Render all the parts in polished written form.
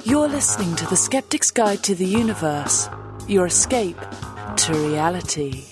You're listening to The Skeptic's Guide to the Universe, your escape to reality.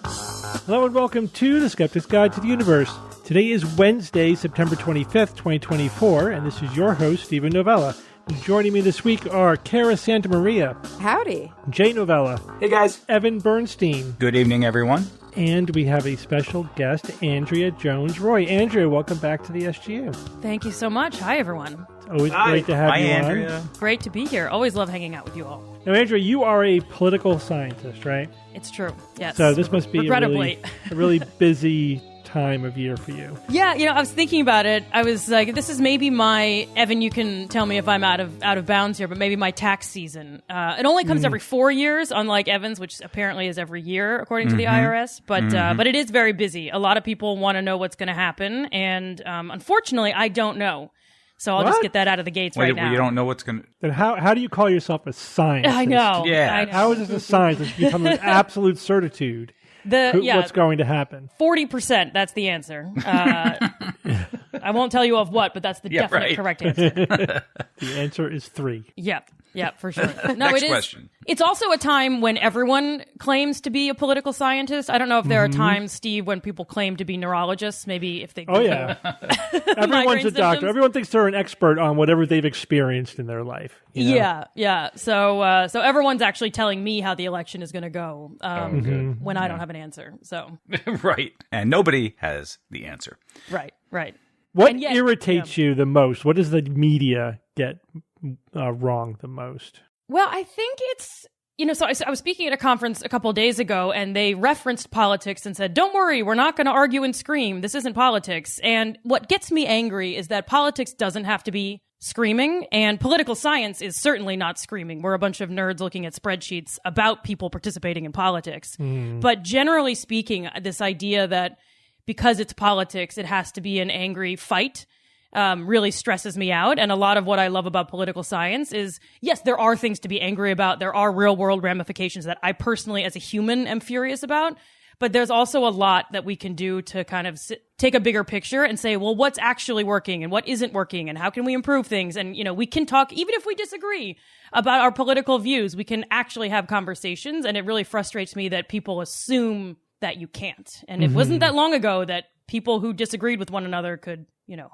Hello and welcome to The Skeptic's Guide to the Universe. Today is Wednesday, September 25th, 2024, and this is your host, Stephen Novella. And joining me this week are Cara Santamaria. Howdy. Jay Novella. Hey, guys. Evan Bernstein. Good evening, everyone. And we have a special guest, Andrea Jones-Roy. Andrea, welcome back to the SGU. Thank you so much. Hi, everyone. It's always great to have you Andrea. on. Great to be here. Always love hanging out with you all. Now, Andrea, you are a political scientist, right? It's true. Yes. So this must be regrettably a really busy time of year for you. Yeah, I was thinking about it. I was like, this is maybe my, Evan, you can tell me if I'm out of bounds here, but maybe my tax season. It only comes every 4 years, unlike Evan's, which apparently is every year, according to the IRS. But it is very busy. A lot of people want to know what's going to happen, and unfortunately, I don't know. So I'll just get that out of the gates right now. You don't know what's going to... Then how do you call yourself a scientist? I know. Yeah. I know. How is this a science that you come with absolute certitude? What's going to happen? 40%, that's the answer. I won't tell you of what, but that's the definite correct answer. The answer is 3. Yeah, for sure. No, Next it is. question. It's also a time when everyone claims to be a political scientist. I don't know if there are times, Steve, when people claim to be neurologists. Maybe if they Oh, yeah. Everyone's a doctor. symptoms. Everyone thinks they're an expert on whatever they've experienced in their life. You know? Yeah. So everyone's actually telling me how the election is going to go when I don't have an answer. So Right. And nobody has the answer. right. What And yet- irritates you the most? What does the media get wrong the most? Well, I think it's, so I was speaking at a conference a couple of days ago, and they referenced politics and said, don't worry, we're not going to argue and scream. This isn't politics. And what gets me angry is that politics doesn't have to be screaming, and political science is certainly not screaming. We're a bunch of nerds looking at spreadsheets about people participating in politics. But generally speaking, this idea that because it's politics, it has to be an angry fight really stresses me out. And a lot of what I love about political science is, yes, there are things to be angry about. There are real world ramifications that I personally, as a human, am furious about. But there's also a lot that we can do to kind of take a bigger picture and say, well, what's actually working and what isn't working and how can we improve things? And, we can talk, even if we disagree about our political views, we can actually have conversations. And it really frustrates me that people assume that you can't. And it wasn't that long ago that people who disagreed with one another could,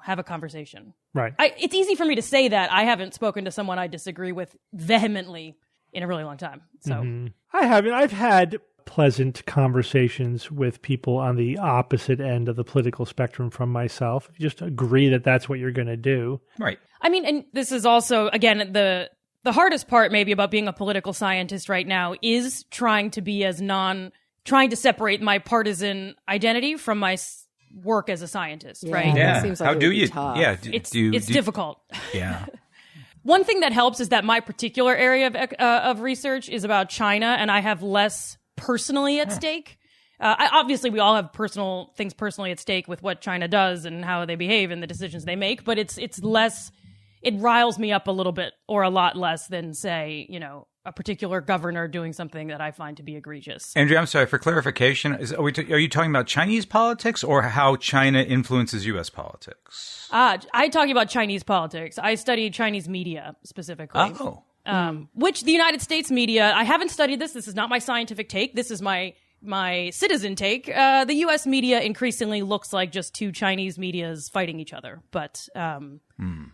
have a conversation. Right. It's easy for me to say that. I haven't spoken to someone I disagree with vehemently in a really long time. So I haven't. I've had pleasant conversations with people on the opposite end of the political spectrum from myself. Just agree that that's what you're going to do. Right. I mean, and this is also, again, the hardest part maybe about being a political scientist right now is trying to be trying to separate my partisan identity from my work as a scientist, right? Yeah. That seems like How it would do be you? tough. Yeah. It's difficult. Yeah. One thing that helps is that my particular area of research is about China, and I have less personally at stake. Obviously, we all have things personally at stake with what China does and how they behave and the decisions they make, but it's less. It riles me up a little bit or a lot less than, say, a particular governor doing something that I find to be egregious. Andrea, I'm sorry, for clarification, are you talking about Chinese politics or how China influences U.S. politics? I'm talking about Chinese politics. I studied Chinese media specifically. Oh. Which the United States media, I haven't studied this. This is not my scientific take. This is my citizen take. The U.S. media increasingly looks like just two Chinese medias fighting each other. But,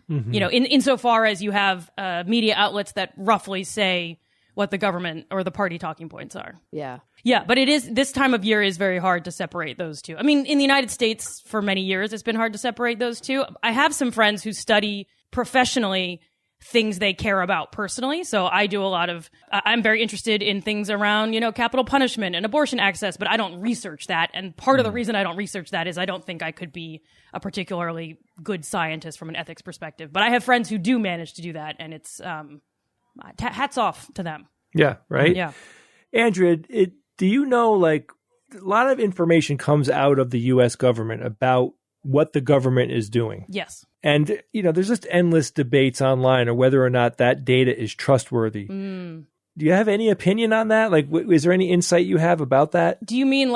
insofar as you have media outlets that roughly say what the government or the party talking points are. Yeah. Yeah, but this time of year is very hard to separate those two. I mean, in the United States for many years, it's been hard to separate those two. I have some friends who study professionally things they care about personally. So I do a lot of, I'm very interested in things around, capital punishment and abortion access, but I don't research that. And part of the reason I don't research that is I don't think I could be a particularly good scientist from an ethics perspective. But I have friends who do manage to do that, and it's hats off to them. Yeah, right? Yeah. Andrea, do you know, a lot of information comes out of the U.S. government about what the government is doing. Yes. And, there's just endless debates online on whether or not that data is trustworthy. Do you have any opinion on that? Is there any insight you have about that? Do you mean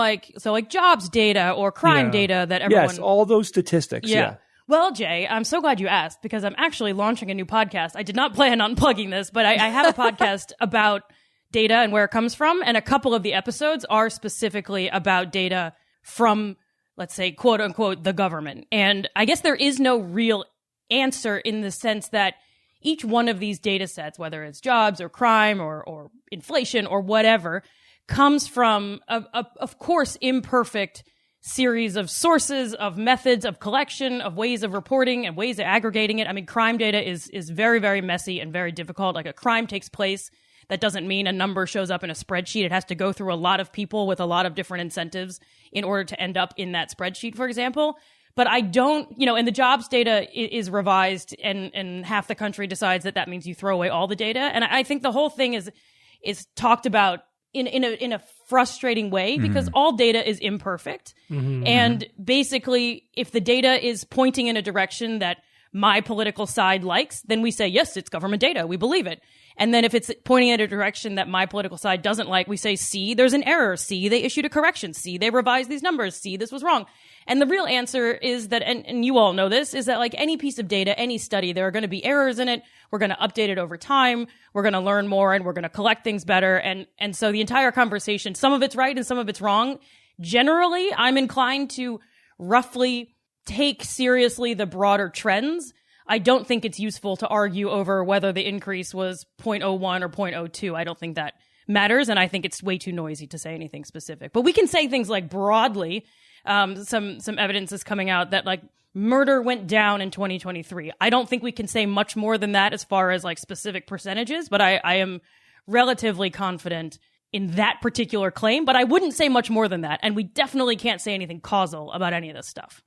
jobs data or crime data that everyone... Yes, all those statistics, yeah. Well, Jay, I'm so glad you asked because I'm actually launching a new podcast. I did not plan on plugging this, but I have a podcast about data and where it comes from. And a couple of the episodes are specifically about data from, let's say, quote unquote, the government. And I guess there is no real answer in the sense that each one of these data sets, whether it's jobs or crime or inflation or whatever, comes from, of course, imperfect series of sources, of methods, of collection, of ways of reporting and ways of aggregating it. I mean, crime data is very, very messy and very difficult. Like a crime takes place. That doesn't mean a number shows up in a spreadsheet. It has to go through a lot of people with a lot of different incentives in order to end up in that spreadsheet, for example. But I don't, and the jobs data is revised and half the country decides that means you throw away all the data. And I think the whole thing is talked about in a frustrating way because all data is imperfect. And basically, if the data is pointing in a direction that my political side likes, then we say, yes, it's government data. We believe it. And then if it's pointing in a direction that my political side doesn't like, we say, see, there's an error. See, they issued a correction. See, they revised these numbers. See, this was wrong. And the real answer is that, and you all know this, is that like any piece of data, any study, there are going to be errors in it. We're going to update it over time. We're going to learn more and we're going to collect things better. And so the entire conversation, some of it's right and some of it's wrong. Generally, I'm inclined to roughly take seriously the broader trends. I don't think it's useful to argue over whether the increase was 0.01 or 0.02. I don't think that matters, and I think it's way too noisy to say anything specific. But we can say things like broadly, some evidence is coming out that like murder went down in 2023. I don't think we can say much more than that as far as like specific percentages, but I am relatively confident in that particular claim, but I wouldn't say much more than that. And we definitely can't say anything causal about any of this stuff.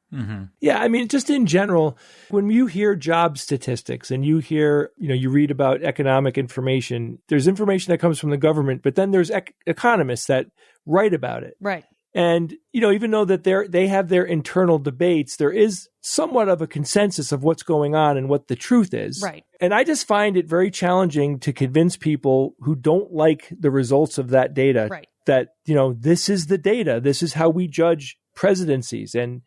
Yeah, I mean, just in general, when you hear job statistics and you hear, you read about economic information, there's information that comes from the government, but then there's economists that write about it. Right. And, even though that they have their internal debates, there is somewhat of a consensus of what's going on and what the truth is. Right. And I just find it very challenging to convince people who don't like the results of that data that, this is the data. This is how we judge presidencies and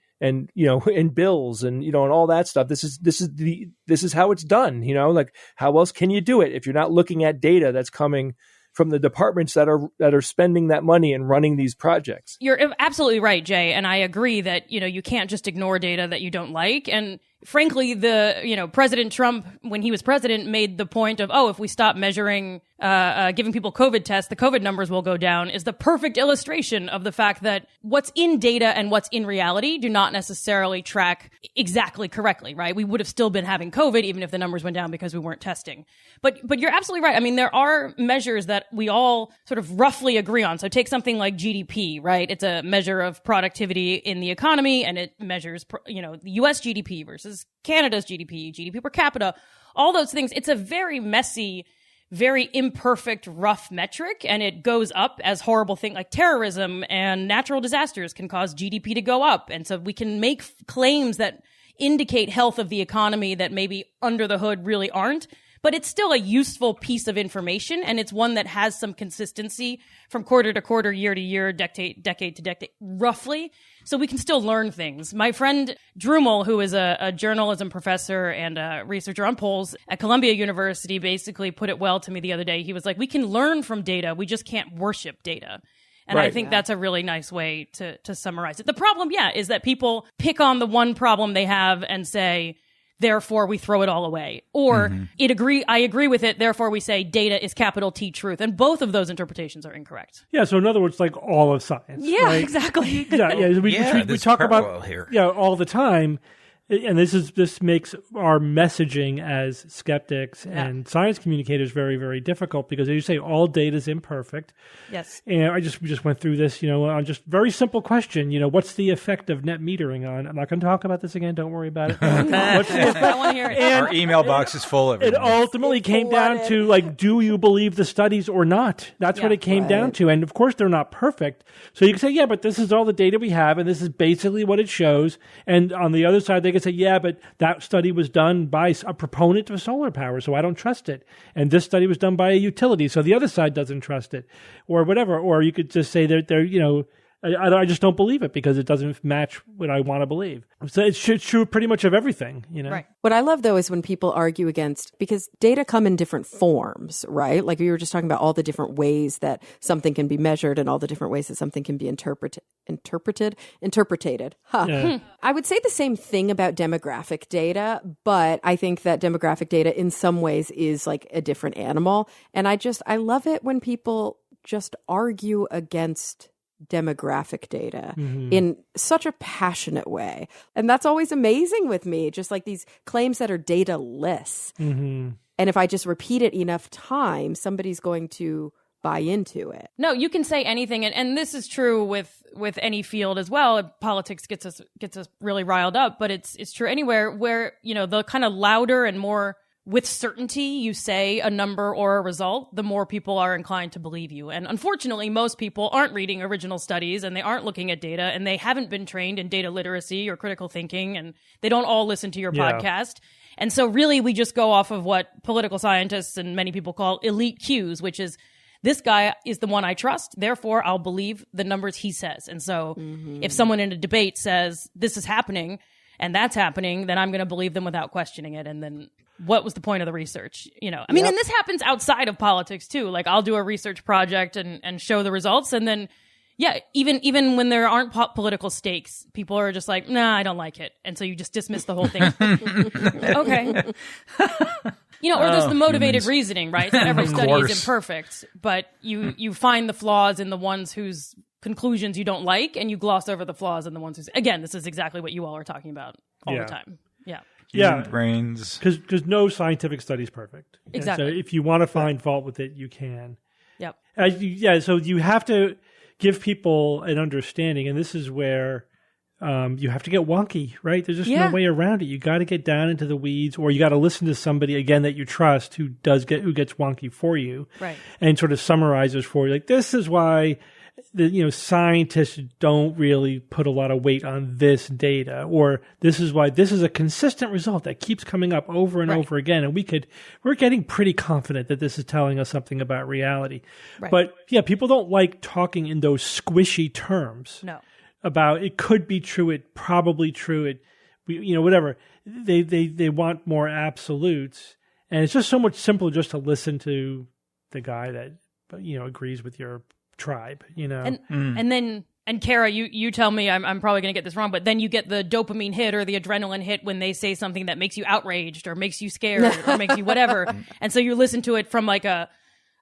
bills and all that stuff. This is how it's done. Like how else can you do it if you're not looking at data that's coming from the departments that are spending that money and running these projects? You're absolutely right, Jay. And I agree that, you can't just ignore data that you don't like. And frankly, President Trump, when he was president, made the point of, if we stop measuring, giving people COVID tests, the COVID numbers will go down, is the perfect illustration of the fact that what's in data and what's in reality do not necessarily track exactly correctly, right? We would have still been having COVID even if the numbers went down because we weren't testing. But you're absolutely right. I mean, there are measures that we all sort of roughly agree on. So take something like GDP, right? It's a measure of productivity in the economy, and it measures, the US GDP versus Canada's GDP per capita, all those things. It's a very messy, very imperfect, rough metric, and it goes up as horrible things like terrorism and natural disasters can cause GDP to go up. And so we can make claims that indicate health of the economy that maybe under the hood really aren't. But it's still a useful piece of information, and it's one that has some consistency from quarter to quarter, year to year, decade to decade, roughly. So we can still learn things. My friend Drumel, who is a journalism professor and a researcher on polls at Columbia University, basically put it well to me the other day. He was like, we can learn from data. We just can't worship data. And I think that's a really nice way to summarize it. The problem, is that people pick on the one problem they have and say, therefore we throw it all away. Or I agree with it, therefore we say data is capital T truth. And both of those interpretations are incorrect. Yeah, so in other words, like all of science. Yeah, right? Exactly. We talk about here. All the time. And this makes our messaging as skeptics and science communicators very, very difficult because, as you say, all data is imperfect. Yes. And we just went through this, on just very simple question. What's the effect of net metering on? I'm not going to talk about this again. Don't worry about it. I want to hear it. Our email box is full of it. It ultimately came down to do you believe the studies or not? That's what it came down to. And of course, they're not perfect. So you can say, but this is all the data we have, and this is basically what it shows. And on the other side, they can say, but that study was done by a proponent of solar power, so I don't trust it. And this study was done by a utility, so the other side doesn't trust it, or whatever. Or you could just say that they're, I just don't believe it because it doesn't match what I want to believe. So it's true pretty much of everything, Right. What I love, though, is when people argue against, because data come in different forms, right? Like we were just talking about all the different ways that something can be measured and all the different ways that something can be interpreted. Huh. Yeah. I would say the same thing about demographic data, but I think that demographic data in some ways is like a different animal. And I love it when people just argue against demographic data in such a passionate way. And that's always amazing with me, just like these claims that are data-less. And if I just repeat it enough times, somebody's going to buy into it. No, you can say anything, and this is true with any field as well. Politics gets us really riled up, but it's true anywhere where, the kind of louder and more with certainty you say a number or a result, the more people are inclined to believe you. And unfortunately, most people aren't reading original studies and they aren't looking at data and they haven't been trained in data literacy or critical thinking, and they don't all listen to your podcast. And so really we just go off of what political scientists and many people call elite cues, which is this guy is the one I trust, therefore I'll believe the numbers he says. And so if someone in a debate says this is happening and that's happening, then I'm going to believe them without questioning it. And then what was the point of the research? And this happens outside of politics too. Like I'll do a research project and show the results. And then, even when there aren't political stakes, people are just like, nah, I don't like it. And so you just dismiss the whole thing. Okay. Or there's the motivated reasoning, right? So every study is imperfect, but you find the flaws in the ones whose conclusions you don't like, and you gloss over the flaws in the ones whose, again, this is exactly what you all are talking about all the time. Yeah. Human brains. Because no scientific study is perfect. Exactly. So if you want to find fault with it, you can. Yep. So you have to give people an understanding, and this is where you have to get wonky, right? There's just no way around it. You got to get down into the weeds, or you got to listen to somebody again that you trust who gets wonky for you, right? And sort of summarizes for you. Like, this is why scientists don't really put a lot of weight on this data, or this is why this is a consistent result that keeps coming up over and over again. And we're getting pretty confident that this is telling us something about reality. Right. But people don't like talking in those squishy terms. No. About it could be true, it probably true, whatever. They want more absolutes. And it's just so much simpler just to listen to the guy that, agrees with your tribe, And Kara, you tell me, I'm probably going to get this wrong, but then you get the dopamine hit or the adrenaline hit when they say something that makes you outraged or makes you scared or makes you whatever. And so you listen to it from like a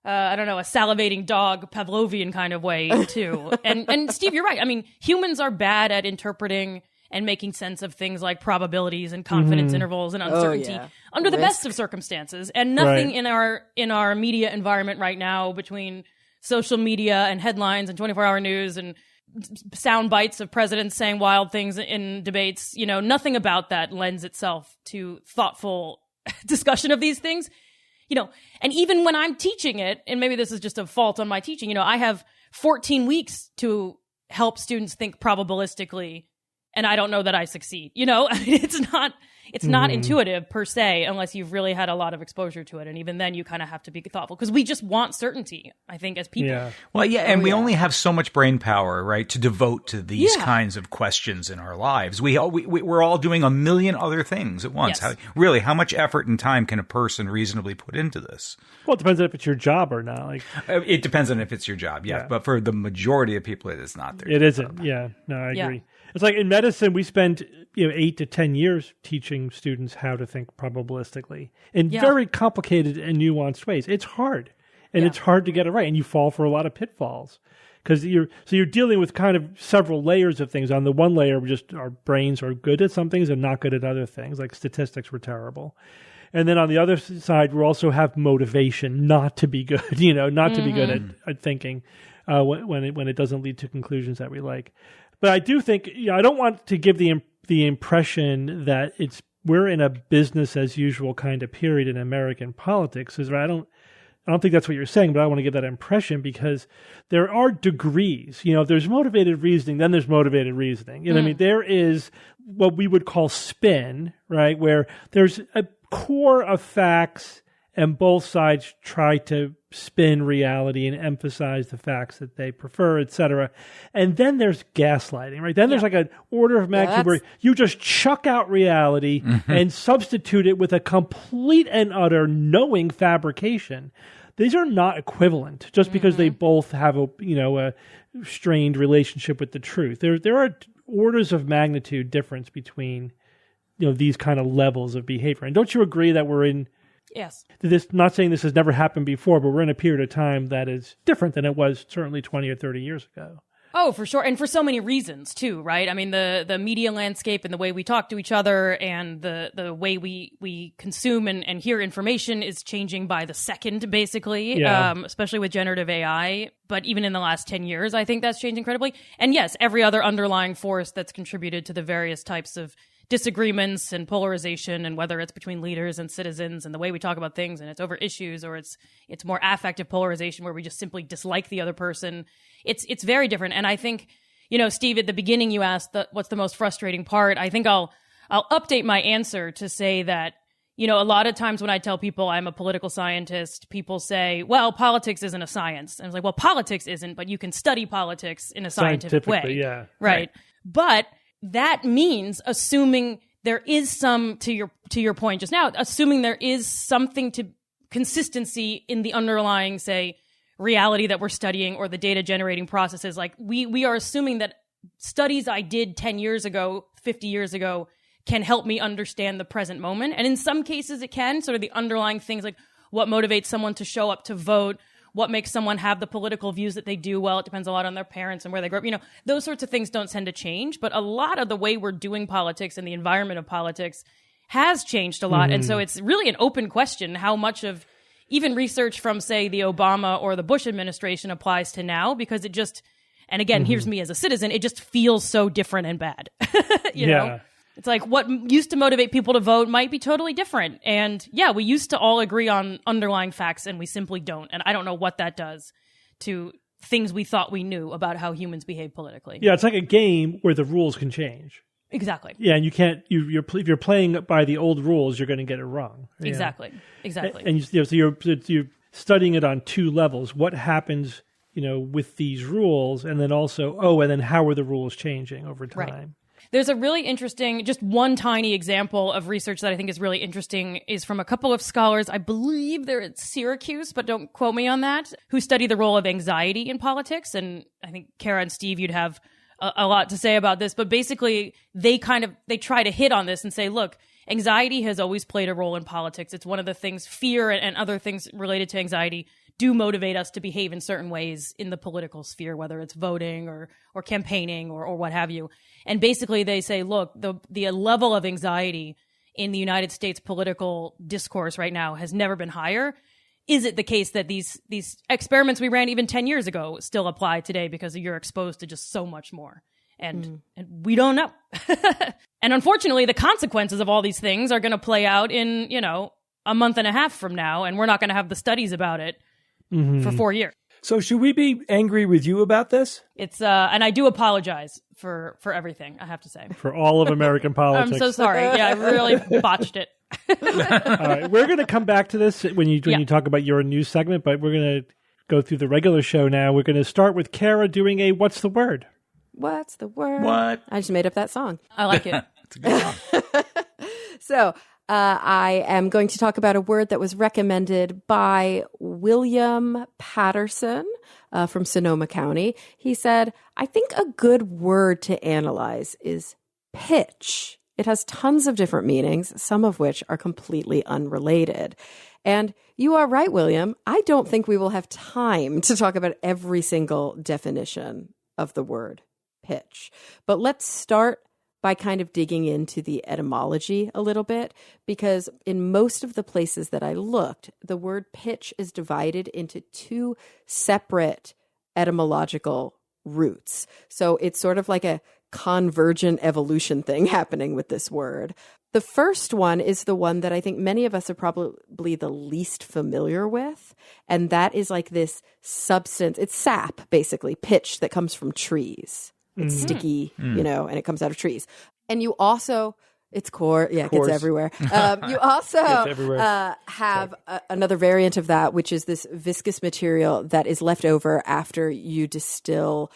salivating dog, Pavlovian kind of way too. And Steve, you're right. I mean, humans are bad at interpreting and making sense of things like probabilities and confidence intervals and uncertainty under the best of circumstances. And nothing in our media environment right now, between social media and headlines and 24-hour news and sound bites of presidents saying wild things in debates, nothing about that lends itself to thoughtful discussion of these things. And even when I'm teaching it, and maybe this is just a fault on my teaching, I have 14 weeks to help students think probabilistically, and I don't know that I succeed. It's not intuitive per se, unless you've really had a lot of exposure to it. And even then you kind of have to be thoughtful, because we just want certainty, I think, as people. Yeah. Well, and we only have so much brain power, right, to devote to these kinds of questions in our lives. We're all doing a million other things at once. Yes. How much effort and time can a person reasonably put into this? Well, it depends on if it's your job or not. It depends on if it's your job, but for the majority of people, it is not their job. It isn't. Yeah. No, I agree. It's like in medicine, we spend 8 to 10 years teaching students how to think probabilistically in very complicated and nuanced ways. It's hard, and it's hard to get it right, and you fall for a lot of pitfalls because you're dealing with kind of several layers of things. On the one layer, our brains are good at some things and not good at other things, like statistics were terrible. And then on the other side, we also have motivation not to be good, not to be good at thinking when it doesn't lead to conclusions that we like. But I do think, I don't want to give the impression that we're in a business as usual kind of period in American politics. I don't think that's what you're saying, but I want to give that impression because there are degrees. If there's motivated reasoning, then there's motivated reasoning. I mean, there is what we would call spin, right, where there's a core of facts and both sides try to spin reality and emphasize the facts that they prefer, etc. And then there's gaslighting, right? Then there's like an order of magnitude where you just chuck out reality and substitute it with a complete and utter knowing fabrication. These are not equivalent just because they both have a strained relationship with the truth. There are orders of magnitude difference between these kind of levels of behavior. And don't you agree that we're in Yes. This, not saying this has never happened before, but we're in a period of time that is different than it was certainly 20 or 30 years ago. Oh, for sure. And for so many reasons, too, right? I mean, the media landscape and the way we talk to each other and the way we consume and hear information is changing by the second, basically, especially with generative AI. But even in the last 10 years, I think that's changed incredibly. And yes, every other underlying force that's contributed to the various types of disagreements and polarization, and whether it's between leaders and citizens and the way we talk about things, and it's over issues, or it's more affective polarization where we just simply dislike the other person. It's very different. And I think, Steve, at the beginning you asked what's the most frustrating part. I think I'll update my answer to say that, a lot of times when I tell people I'm a political scientist, people say, well, politics isn't a science. And I was like, well, politics isn't, but you can study politics in a scientific way. Yeah. Right. But that means assuming there is some, to your point just now, assuming there is something to consistency in the underlying, say, reality that we're studying or the data generating processes. Like we are assuming that studies I did 10 years ago, 50 years ago can help me understand the present moment. And in some cases it can, sort of the underlying things like what motivates someone to show up to vote, what makes someone have the political views that they do. Well, it depends a lot on their parents and where they grew up. Those sorts of things don't tend to change. But a lot of the way we're doing politics and the environment of politics has changed a lot. And so it's really an open question how much of even research from, say, the Obama or the Bush administration applies to now, because it just, and again, here's me as a citizen, it just feels so different and bad. you know? It's like what used to motivate people to vote might be totally different. And yeah, we used to all agree on underlying facts and we simply don't. And I don't know what that does to things we thought we knew about how humans behave politically. Yeah, it's like a game where the rules can change. Exactly. Yeah, and you can't, if you're playing by the old rules, you're going to get it wrong. Exactly. Exactly. And so you're studying it on two levels. What happens, with these rules, and then also, and then how are the rules changing over time? Right. There's a really interesting, just one tiny example of research that I think is really interesting is from a couple of scholars, I believe they're at Syracuse, but don't quote me on that, who study the role of anxiety in politics. And I think Kara and Steve, you'd have a lot to say about this, but basically they try to hit on this and say, look, anxiety has always played a role in politics. It's one of the things, fear and other things related to anxiety do motivate us to behave in certain ways in the political sphere, whether it's voting or campaigning or what have you. And basically they say, look, the level of anxiety in the United States political discourse right now has never been higher. Is it the case that these experiments we ran even 10 years ago still apply today because you're exposed to just so much more? And we don't know. And unfortunately, the consequences of all these things are going to play out in, a month and a half from now, and we're not going to have the studies about it for 4 years. So should we be angry with you about this? It's and I do apologize for everything, I have to say. For all of American politics. I'm so sorry. Yeah, I really botched it. All right, we're going to come back to this when you talk about your news segment, but we're going to go through the regular show now. We're going to start with Kara doing a What's the Word? What's the word? What? I just made up that song. I like it. It's a good song. So I am going to talk about a word that was recommended by William Patterson from Sonoma County. He said, I think a good word to analyze is pitch. It has tons of different meanings, some of which are completely unrelated. And you are right, William. I don't think we will have time to talk about every single definition of the word pitch. But let's start by kind of digging into the etymology a little bit, because in most of the places that I looked, the word pitch is divided into two separate etymological roots. So it's sort of like a convergent evolution thing happening with this word. The first one is the one that I think many of us are probably the least familiar with, and that is like this substance. It's sap, basically, pitch that comes from trees. It's sticky, and it comes out of trees. And you also, It's coarse. Yeah, it gets everywhere. You also have another variant of that, which is this viscous material that is left over after you distill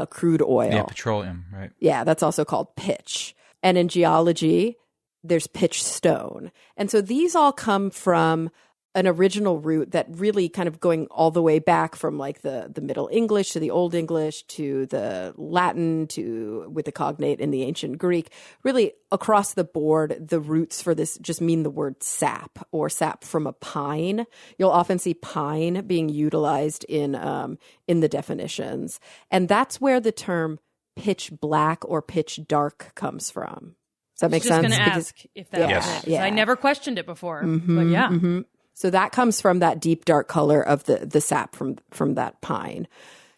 crude oil. Yeah, petroleum, right. Yeah, that's also called pitch. And in geology, there's pitch stone. And so these all come from an original root that really kind of going all the way back from like the Middle English to the Old English to the Latin to with the cognate in the ancient Greek. Really across the board, the roots for this just mean the word sap or sap from a pine. You'll often see pine being utilized in the definitions. And that's where the term pitch black or pitch dark comes from. Does that make sense? I was just going to ask if that was it. Yeah. I never questioned it before, but yeah. Mm-hmm. So that comes from that deep dark color of the sap from that pine.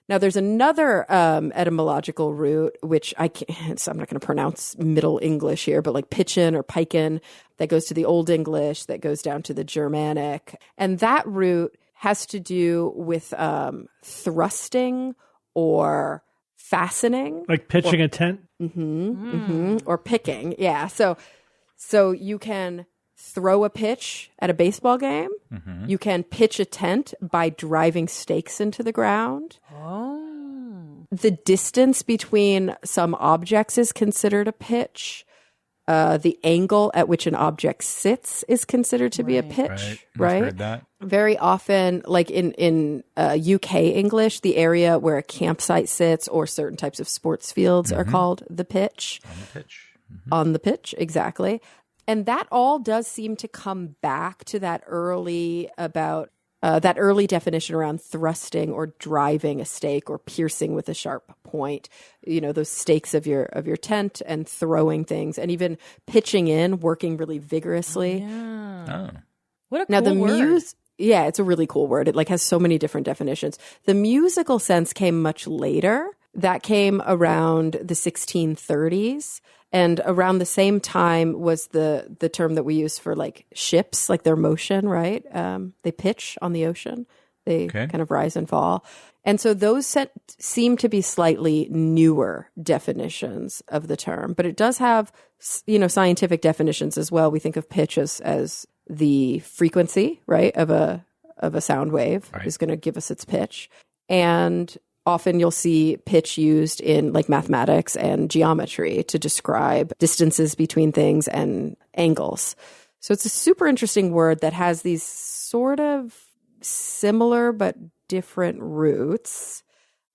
Now there's another etymological root, which I'm not going to pronounce Middle English here, but like pitchin or piken, that goes to the Old English, that goes down to the Germanic. And that root has to do with thrusting or fastening. Like pitching a tent? Or picking, yeah. So you can throw a pitch at a baseball game. Mm-hmm. You can pitch a tent by driving stakes into the ground. Oh. The distance between some objects is considered a pitch. The angle at which an object sits is considered to be a pitch, right? I've heard that. Very often, like in UK English, the area where a campsite sits or certain types of sports fields are called the pitch. On the pitch. Mm-hmm. On the pitch, exactly. And that all does seem to come back to that early definition around thrusting or driving a stake or piercing with a sharp point. You know, those stakes of your tent and throwing things and even pitching in, working really vigorously. Yeah. Oh. What a cool word. Yeah, it's a really cool word. It like has so many different definitions. The musical sense came much later. That came around the 1630s. And around the same time was the term that we use for like ships, like their motion, right? They pitch on the ocean. They kind of rise and fall. And so those seem to be slightly newer definitions of the term. But it does have, scientific definitions as well. We think of pitch as the frequency, right, of a sound wave is going to give us its pitch. And often you'll see pitch used in like mathematics and geometry to describe distances between things and angles. So it's a super interesting word that has these sort of similar but different roots.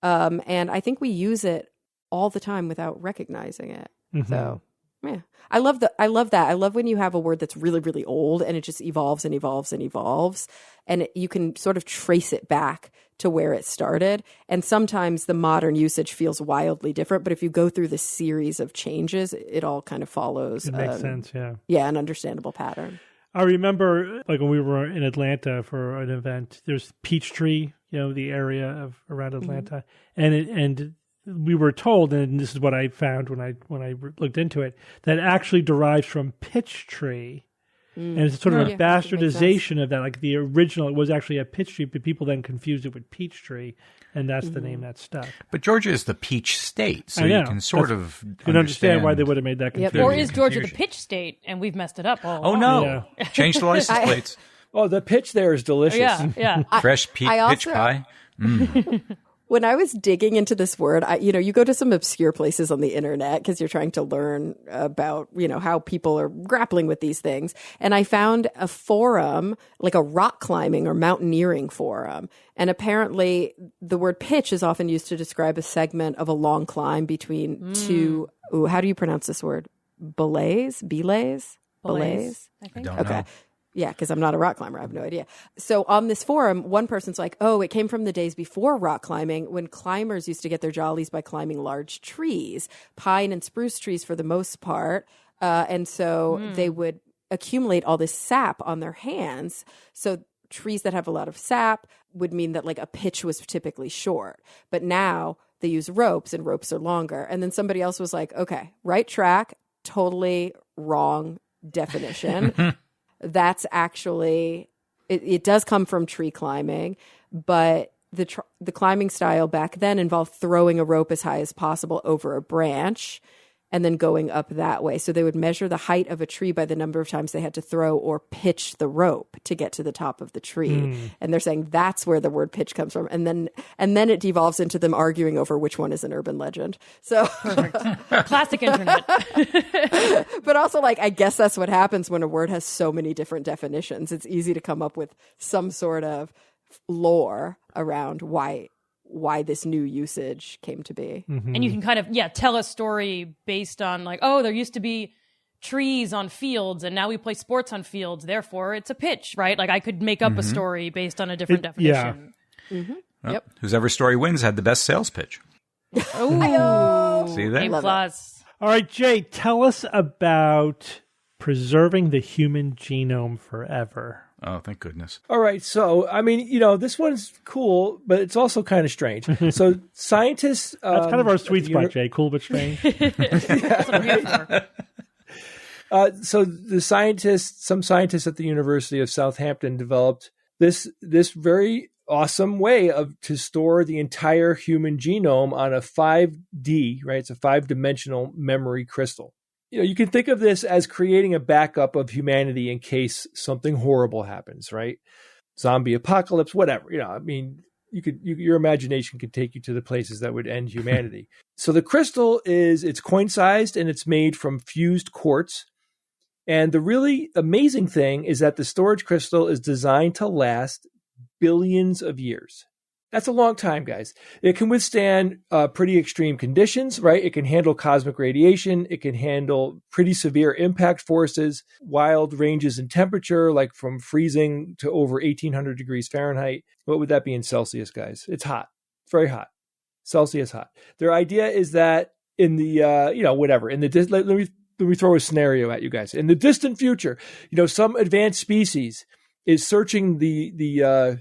And I think we use it all the time without recognizing it. Mm-hmm. So, yeah. I love that. I love when you have a word that's really, really old and it just evolves and evolves and evolves. And you can sort of trace it back to where it started. And sometimes the modern usage feels wildly different. But if you go through the series of changes, it all kind of follows. It makes sense, yeah. Yeah, an understandable pattern. I remember like when we were in Atlanta for an event, there's Peachtree, the area around Atlanta. Mm-hmm. And we were told, and this is what I found when I looked into it, that actually derives from pitch tree. And it's sort of a bastardization of that. Like the original, it was actually a pitch tree, but people then confused it with peach tree, and that's the name that stuck. But Georgia is the peach state, so you can sort of understand why they would have made that confusion. Or is Georgia the pitch state, and we've messed it up all along? No. Change the license plates. Oh, the pitch there is delicious. Yeah. Fresh pitch pie. When I was digging into this word, you go to some obscure places on the internet because you're trying to learn about, how people are grappling with these things. And I found a forum, like a rock climbing or mountaineering forum. And apparently the word pitch is often used to describe a segment of a long climb between two, how do you pronounce this word? Belays? I think. I don't know. Yeah, because I'm not a rock climber. I have no idea. So on this forum, one person's like, it came from the days before rock climbing when climbers used to get their jollies by climbing large trees, pine and spruce trees for the most part. And so they would accumulate all this sap on their hands. So trees that have a lot of sap would mean that like a pitch was typically short. But now they use ropes and ropes are longer. And then somebody else was like, okay, right track, totally wrong definition. That's actually, it does come from tree climbing, but the climbing style back then involved throwing a rope as high as possible over a branch. and then going up that way. So they would measure the height of a tree by the number of times they had to throw or pitch the rope to get to the top of the tree. And they're saying that's where the word pitch comes from. And then it devolves into them arguing over which one is an urban legend. So classic internet. But also, like, I guess that's what happens when a word has so many different definitions. It's easy to come up with some sort of lore around why this new usage came to be. And you can kind of, tell a story based on like, oh, there used to be trees on fields and now we play sports on fields. Therefore, it's a pitch, right? Like I could make up a story based on a different definition. Well, Yep. Whosever story wins had the best sales pitch. Oh, See that? A+. All right, Jay, tell us about preserving the human genome forever. Oh, thank goodness. All right. So, I mean, this one's cool, but it's also kind of strange. So scientists... That's kind of our sweet spot, Jay. Cool but strange. So some scientists at the University of Southampton developed this very awesome way to store the entire human genome on a 5D, right? It's a 5-dimensional memory crystal. You can think of this as creating a backup of humanity in case something horrible happens, right? Zombie apocalypse, whatever. I mean, your imagination could take you to the places that would end humanity. So the crystal it's coin-sized and it's made from fused quartz. And the really amazing thing is that the storage crystal is designed to last billions of years. That's a long time, guys. It can withstand pretty extreme conditions, right? It can handle cosmic radiation. It can handle pretty severe impact forces, wild ranges in temperature, like from freezing to over 1,800 degrees Fahrenheit. What would that be in Celsius, guys? It's hot. It's very hot. Celsius hot. Their idea is that in the, whatever, let me throw a scenario at you guys. In the distant future, some advanced species is searching the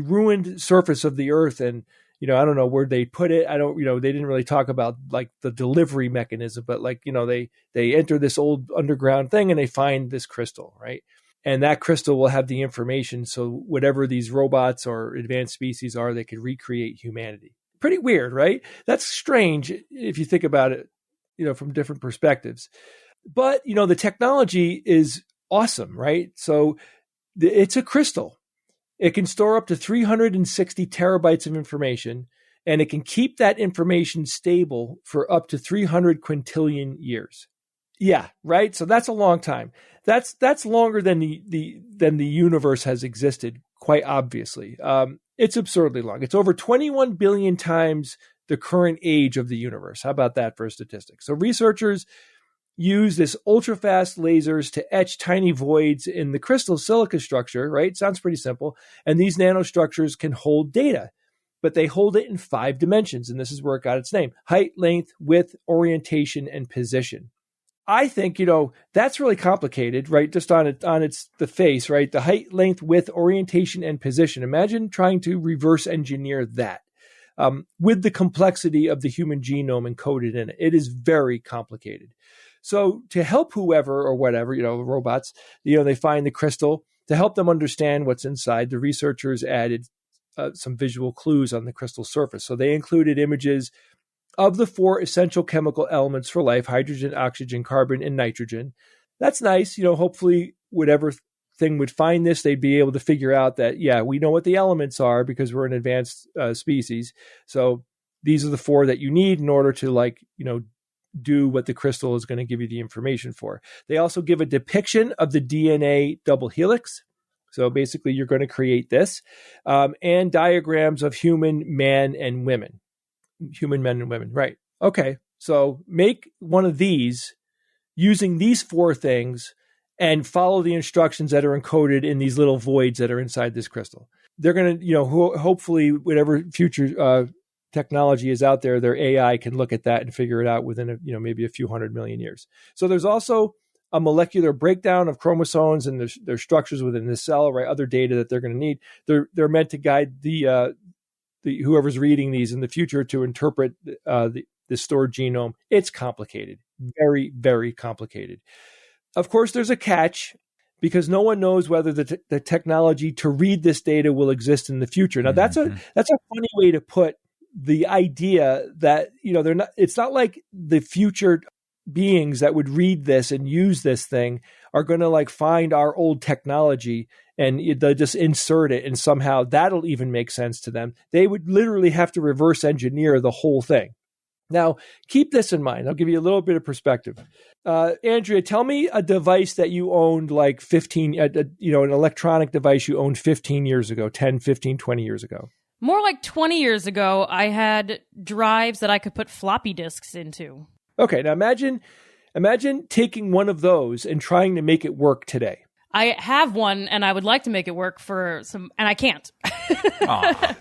ruined surface of the earth. And, I don't know where they put it. They didn't really talk about like the delivery mechanism, but like, they enter this old underground thing and they find this crystal, right? And that crystal will have the information. So whatever these robots or advanced species are, they could recreate humanity. Pretty weird, right? That's strange if you think about it, from different perspectives. But, the technology is awesome, right? So it's a crystal. It can store up to 360 terabytes of information, and it can keep that information stable for up to 300 quintillion years. Yeah, right? So that's a long time. That's longer than the universe has existed, quite obviously. It's absurdly long. It's over 21 billion times the current age of the universe. How about that for a statistic? So researchers use this ultra-fast lasers to etch tiny voids in the crystal silica structure, right? Sounds pretty simple. And these nanostructures can hold data, but they hold it in 5 dimensions. And this is where it got its name: height, length, width, orientation, and position. I think, that's really complicated, right? Just on the face, right? The height, length, width, orientation, and position. Imagine trying to reverse engineer that. With the complexity of the human genome encoded in it. It is very complicated. So to help whoever or whatever, robots, they find the crystal. To help them understand what's inside, the researchers added some visual clues on the crystal surface. So they included images of the 4 essential chemical elements for life: hydrogen, oxygen, carbon, and nitrogen. That's nice. Hopefully whatever thing would find this, they'd be able to figure out that, we know what the elements are because we're an advanced species. So these are the 4 that you need in order to do what the crystal is going to give you the information for. They also give a depiction of the DNA double helix. So basically you're going to create this, and diagrams of human men and women. Right. Okay. So make one of these using these 4 things and follow the instructions that are encoded in these little voids that are inside this crystal. They're going to, hopefully whatever future technology is out there, their AI can look at that and figure it out within maybe a few 100 million years. So there's also a molecular breakdown of chromosomes and their structures within the cell, right? Other data that they're going to need. They're meant to guide the whoever's reading these in the future to interpret the stored genome. It's complicated, very, very complicated. Of course, there's a catch, because no one knows whether the technology to read this data will exist in the future. Now, that's a funny way to put the idea that they're not. It's not like the future beings that would read this and use this thing are going to like find our old technology and they'll just insert it, and somehow that'll even make sense to them. They would literally have to reverse engineer the whole thing. Now, keep this in mind. I'll give you a little bit of perspective. Andrea, tell me a device that you owned like 15, an electronic device you owned 15 years ago, 10, 15, 20 years ago. More like 20 years ago, I had drives that I could put floppy disks into. Okay, now imagine taking one of those and trying to make it work today. I have one, and I would like to make it work for some, and I can't.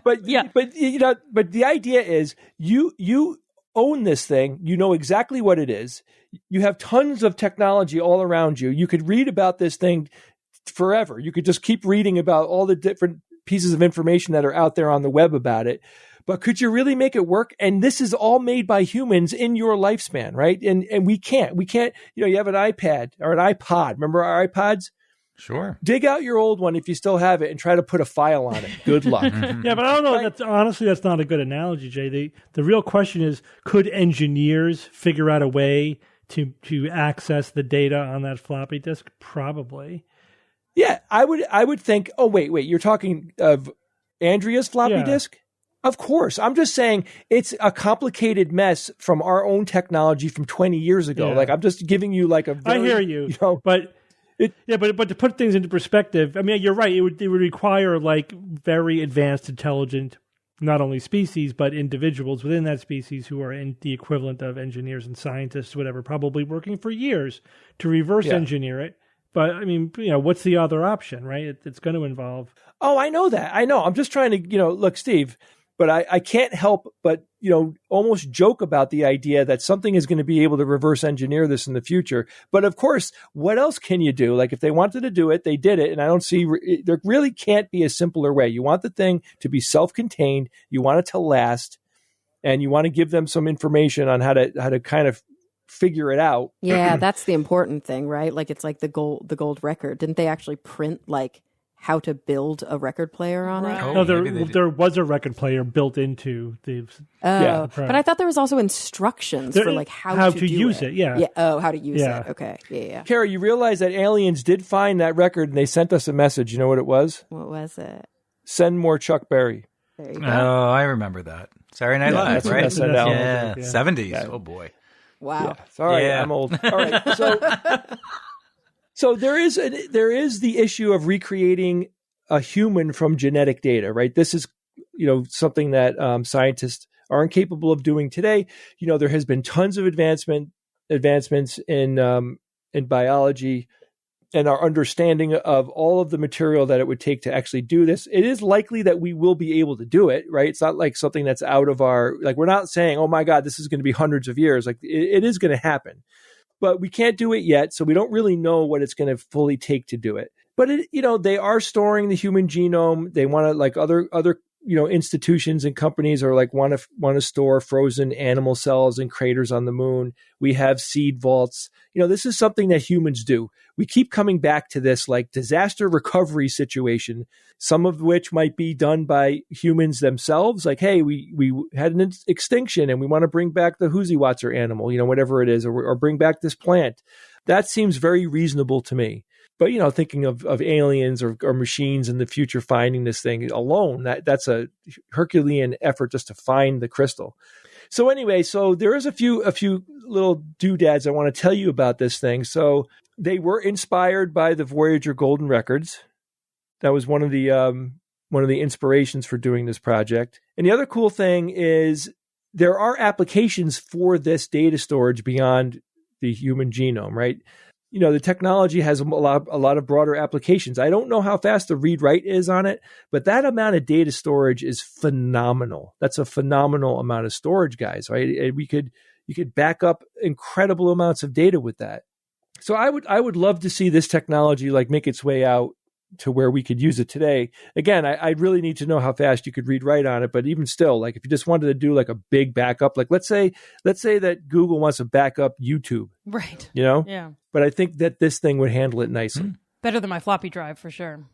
But the idea is you own this thing. You know exactly what it is. You have tons of technology all around you. You could read about this thing forever. You could just keep reading about all the different pieces of information that are out there on the web about it. But could you really make it work? And this is all made by humans in your lifespan, right? And we can't, you have an iPad or an iPod. Remember our iPods? Sure. Dig out your old one if you still have it and try to put a file on it. Good luck. Yeah, but I don't know. Right? That's not a good analogy, Jay. The real question is, could engineers figure out a way to access the data on that floppy disk? Probably. Yeah, I would think, oh, wait, you're talking of Andrea's floppy disk? Of course. I'm just saying it's a complicated mess from our own technology from 20 years ago. Yeah. Like, I'm just giving you like a very, I hear you, but to put things into perspective, I mean, you're right. It would require like very advanced, intelligent, not only species, but individuals within that species who are in the equivalent of engineers and scientists, whatever, probably working for years to reverse engineer it. But I mean, what's the other option, right? It's going to involve. Oh, I know that. I know. I'm just trying to, look, Steve, but I can't help but, almost joke about the idea that something is going to be able to reverse engineer this in the future. But of course, what else can you do? Like if they wanted to do it, they did it. And I don't see, there really can't be a simpler way. You want the thing to be self-contained. You want it to last, and you want to give them some information on how to kind of figure it out. Yeah, that's the important thing, right? Like it's like the gold record. Didn't they actually print like how to build a record player on it? No, there was a record player built into the. But I thought there was also instructions for like how to use it. Yeah. Oh, how to use it. Okay. Yeah. Kara, you realize that aliens did find that record and they sent us a message. You know what it was? What was it? Send more Chuck Berry. There you go. Oh, I remember that. Saturday Night Live, right? SNL. Yeah, 70s. Yeah. Oh boy. Wow. Yeah. Sorry, I'm old. All right. So there is the issue of recreating a human from genetic data, right? This is, something that scientists are incapable of doing today. There has been tons of advancements in biology and our understanding of all of the material that it would take to actually do this. It is likely that we will be able to do it, right? It's not like something that's out of our, like, we're not saying, oh my God, this is going to be hundreds of years. Like it is going to happen. But we can't do it yet, so we don't really know what it's going to fully take to do it. But they are storing the human genome. They want to, like other institutions and companies are like want to store frozen animal cells in craters on the moon. We have seed vaults. This is something that humans do. We keep coming back to this like disaster recovery situation, some of which might be done by humans themselves. Like, hey, we had an extinction and we want to bring back the Huziwatzer animal, whatever it is, or bring back this plant. That seems very reasonable to me. But, thinking of aliens or machines in the future finding this thing alone, that's a Herculean effort just to find the crystal. So anyway, there is a few little doodads I want to tell you about this thing. So they were inspired by the Voyager Golden Records. That was one of the inspirations for doing this project. And the other cool thing is there are applications for this data storage beyond the human genome, right? The technology has a lot of broader applications. I don't know how fast the read-write is on it, but that amount of data storage is phenomenal. That's a phenomenal amount of storage, guys, right? You could back up incredible amounts of data with that. So I would love to see this technology like make its way out to where we could use it today. Again, I really need to know how fast you could read-write on it, but even still, like if you just wanted to do like a big backup, like let's say that Google wants to back up YouTube. Right. Yeah. But I think that this thing would handle it nicely. Better than my floppy drive for sure.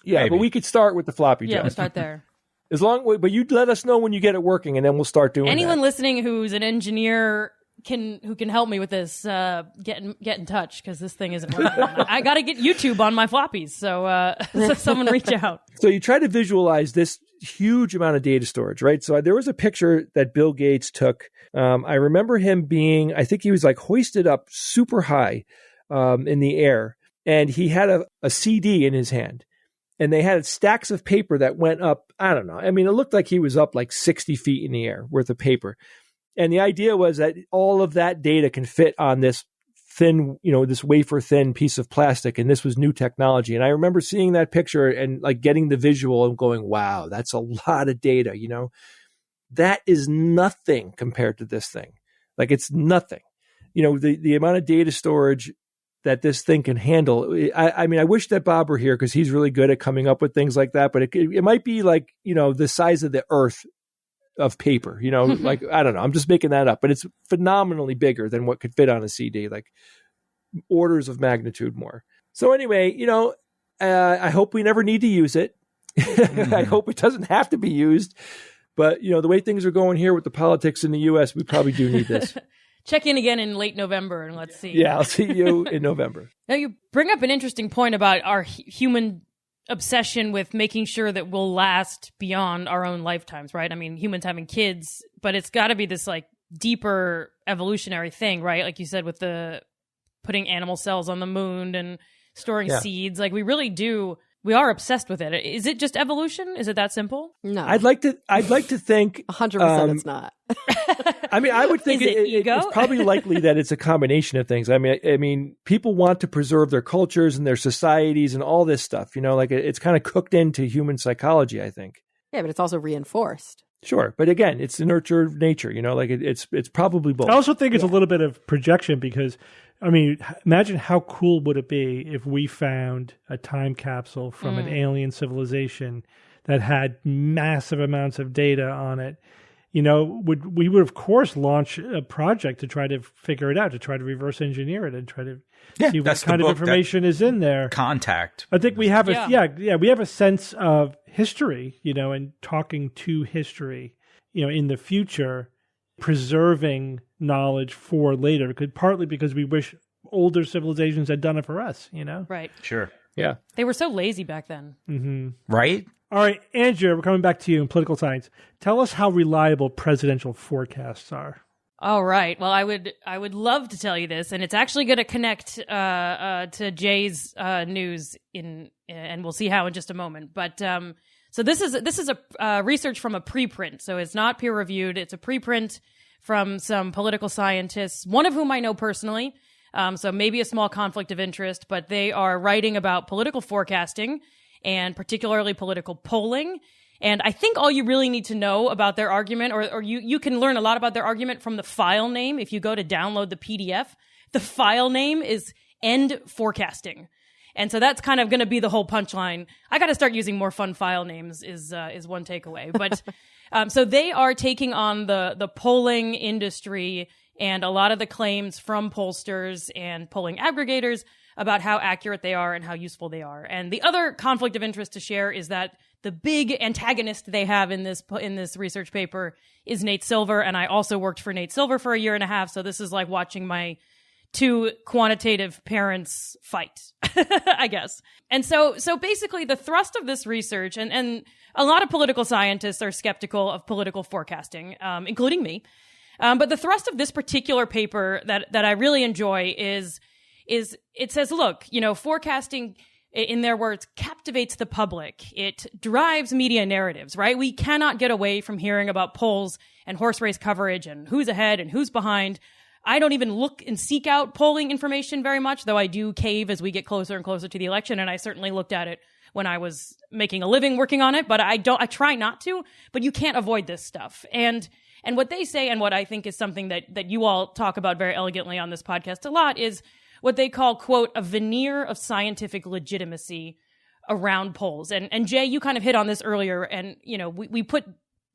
Yeah, maybe. But we could start with the floppy drive. Yeah, we'll start there. But you let us know when you get it working, and then we'll start doing Anyone that. listening who's an engineer can help me with this, get in touch, because this thing isn't working. I got to get YouTube on my floppies, so someone reach out. So you try to visualize this huge amount of data storage, right? So there was a picture that Bill Gates took. I remember him being, I think he was like hoisted up super high in the air, and he had a CD in his hand. And they had stacks of paper that went up, I don't know. I mean, it looked like he was up like 60 feet in the air worth of paper. And the idea was that all of that data can fit on this thin, this wafer thin piece of plastic. And this was new technology. And I remember seeing that picture and like getting the visual and going, wow, that's a lot of data, That is nothing compared to this thing. Like, it's nothing. The amount of data storage that this thing can handle. I mean, I wish that Bob were here because he's really good at coming up with things like that. But it might be like, the size of the Earth of paper, like, I don't know. I'm just making that up. But it's phenomenally bigger than what could fit on a CD, like orders of magnitude more. So anyway, I hope we never need to use it. I hope it doesn't have to be used. But, the way things are going here with the politics in the U.S., we probably do need this. Check in again in late November and let's see. Yeah, I'll see you in November. Now, you bring up an interesting point about our human obsession with making sure that we'll last beyond our own lifetimes, right? I mean, humans having kids, but it's got to be this like deeper evolutionary thing, right? Like you said, with the putting animal cells on the moon and storing seeds, like we are obsessed with it. Is it just evolution? Is it that simple? No. I'd like to think 100% it's not. I mean, I would think it's probably likely that it's a combination of things. I mean, people want to preserve their cultures and their societies and all this stuff, like it's kind of cooked into human psychology, I think. Yeah, but it's also reinforced. Sure. But again, it's the nurture of nature, like it's probably both. I also think it's a little bit of projection because, I mean, imagine how cool would it be if we found a time capsule from an alien civilization that had massive amounts of data on it. We would of course launch a project to try to figure it out, to try to reverse engineer it and try to see what kind of information is in there. Contact. I think we have we have a sense of history, and talking to history, in the future, preserving knowledge for later, partly because we wish older civilizations had done it for us, Right. Sure. Yeah. They were so lazy back then. Mm-hmm. Right? All right, Andrea, we're coming back to you in political science. Tell us how reliable presidential forecasts are. All right. Well, I would love to tell you this, and it's actually going to connect to Jay's news and we'll see how in just a moment. But so this is a research from a preprint, so it's not peer reviewed. It's a preprint from some political scientists, one of whom I know personally. So maybe a small conflict of interest, but they are writing about political forecasting and particularly political polling. And I think all you really need to know about their argument, or you can learn a lot about their argument from the file name. If you go to download the PDF, the file name is End Forecasting. And so that's kind of going to be the whole punchline. I got to start using more fun file names is one takeaway. But so they are taking on the polling industry and a lot of the claims from pollsters and polling aggregators about how accurate they are and how useful they are. And the other conflict of interest to share is that the big antagonist they have in this research paper is Nate Silver, and I also worked for Nate Silver for a year and a half, so this is like watching my two quantitative parents fight, I guess. And so basically the thrust of this research, and a lot of political scientists are skeptical of political forecasting, including me. But the thrust of this particular paper that I really enjoy is it says, look, forecasting, in their words, captivates the public. It drives media narratives, right? We cannot get away from hearing about polls and horse race coverage and who's ahead and who's behind. I don't even look and seek out polling information very much, though I do cave as we get closer and closer to the election. And I certainly looked at it when I was making a living working on it, but I try not to, but you can't avoid this stuff. And what they say, and what I think is something that you all talk about very elegantly on this podcast a lot, is what they call, quote, a veneer of scientific legitimacy around polls. And Jay, you kind of hit on this earlier, and, we put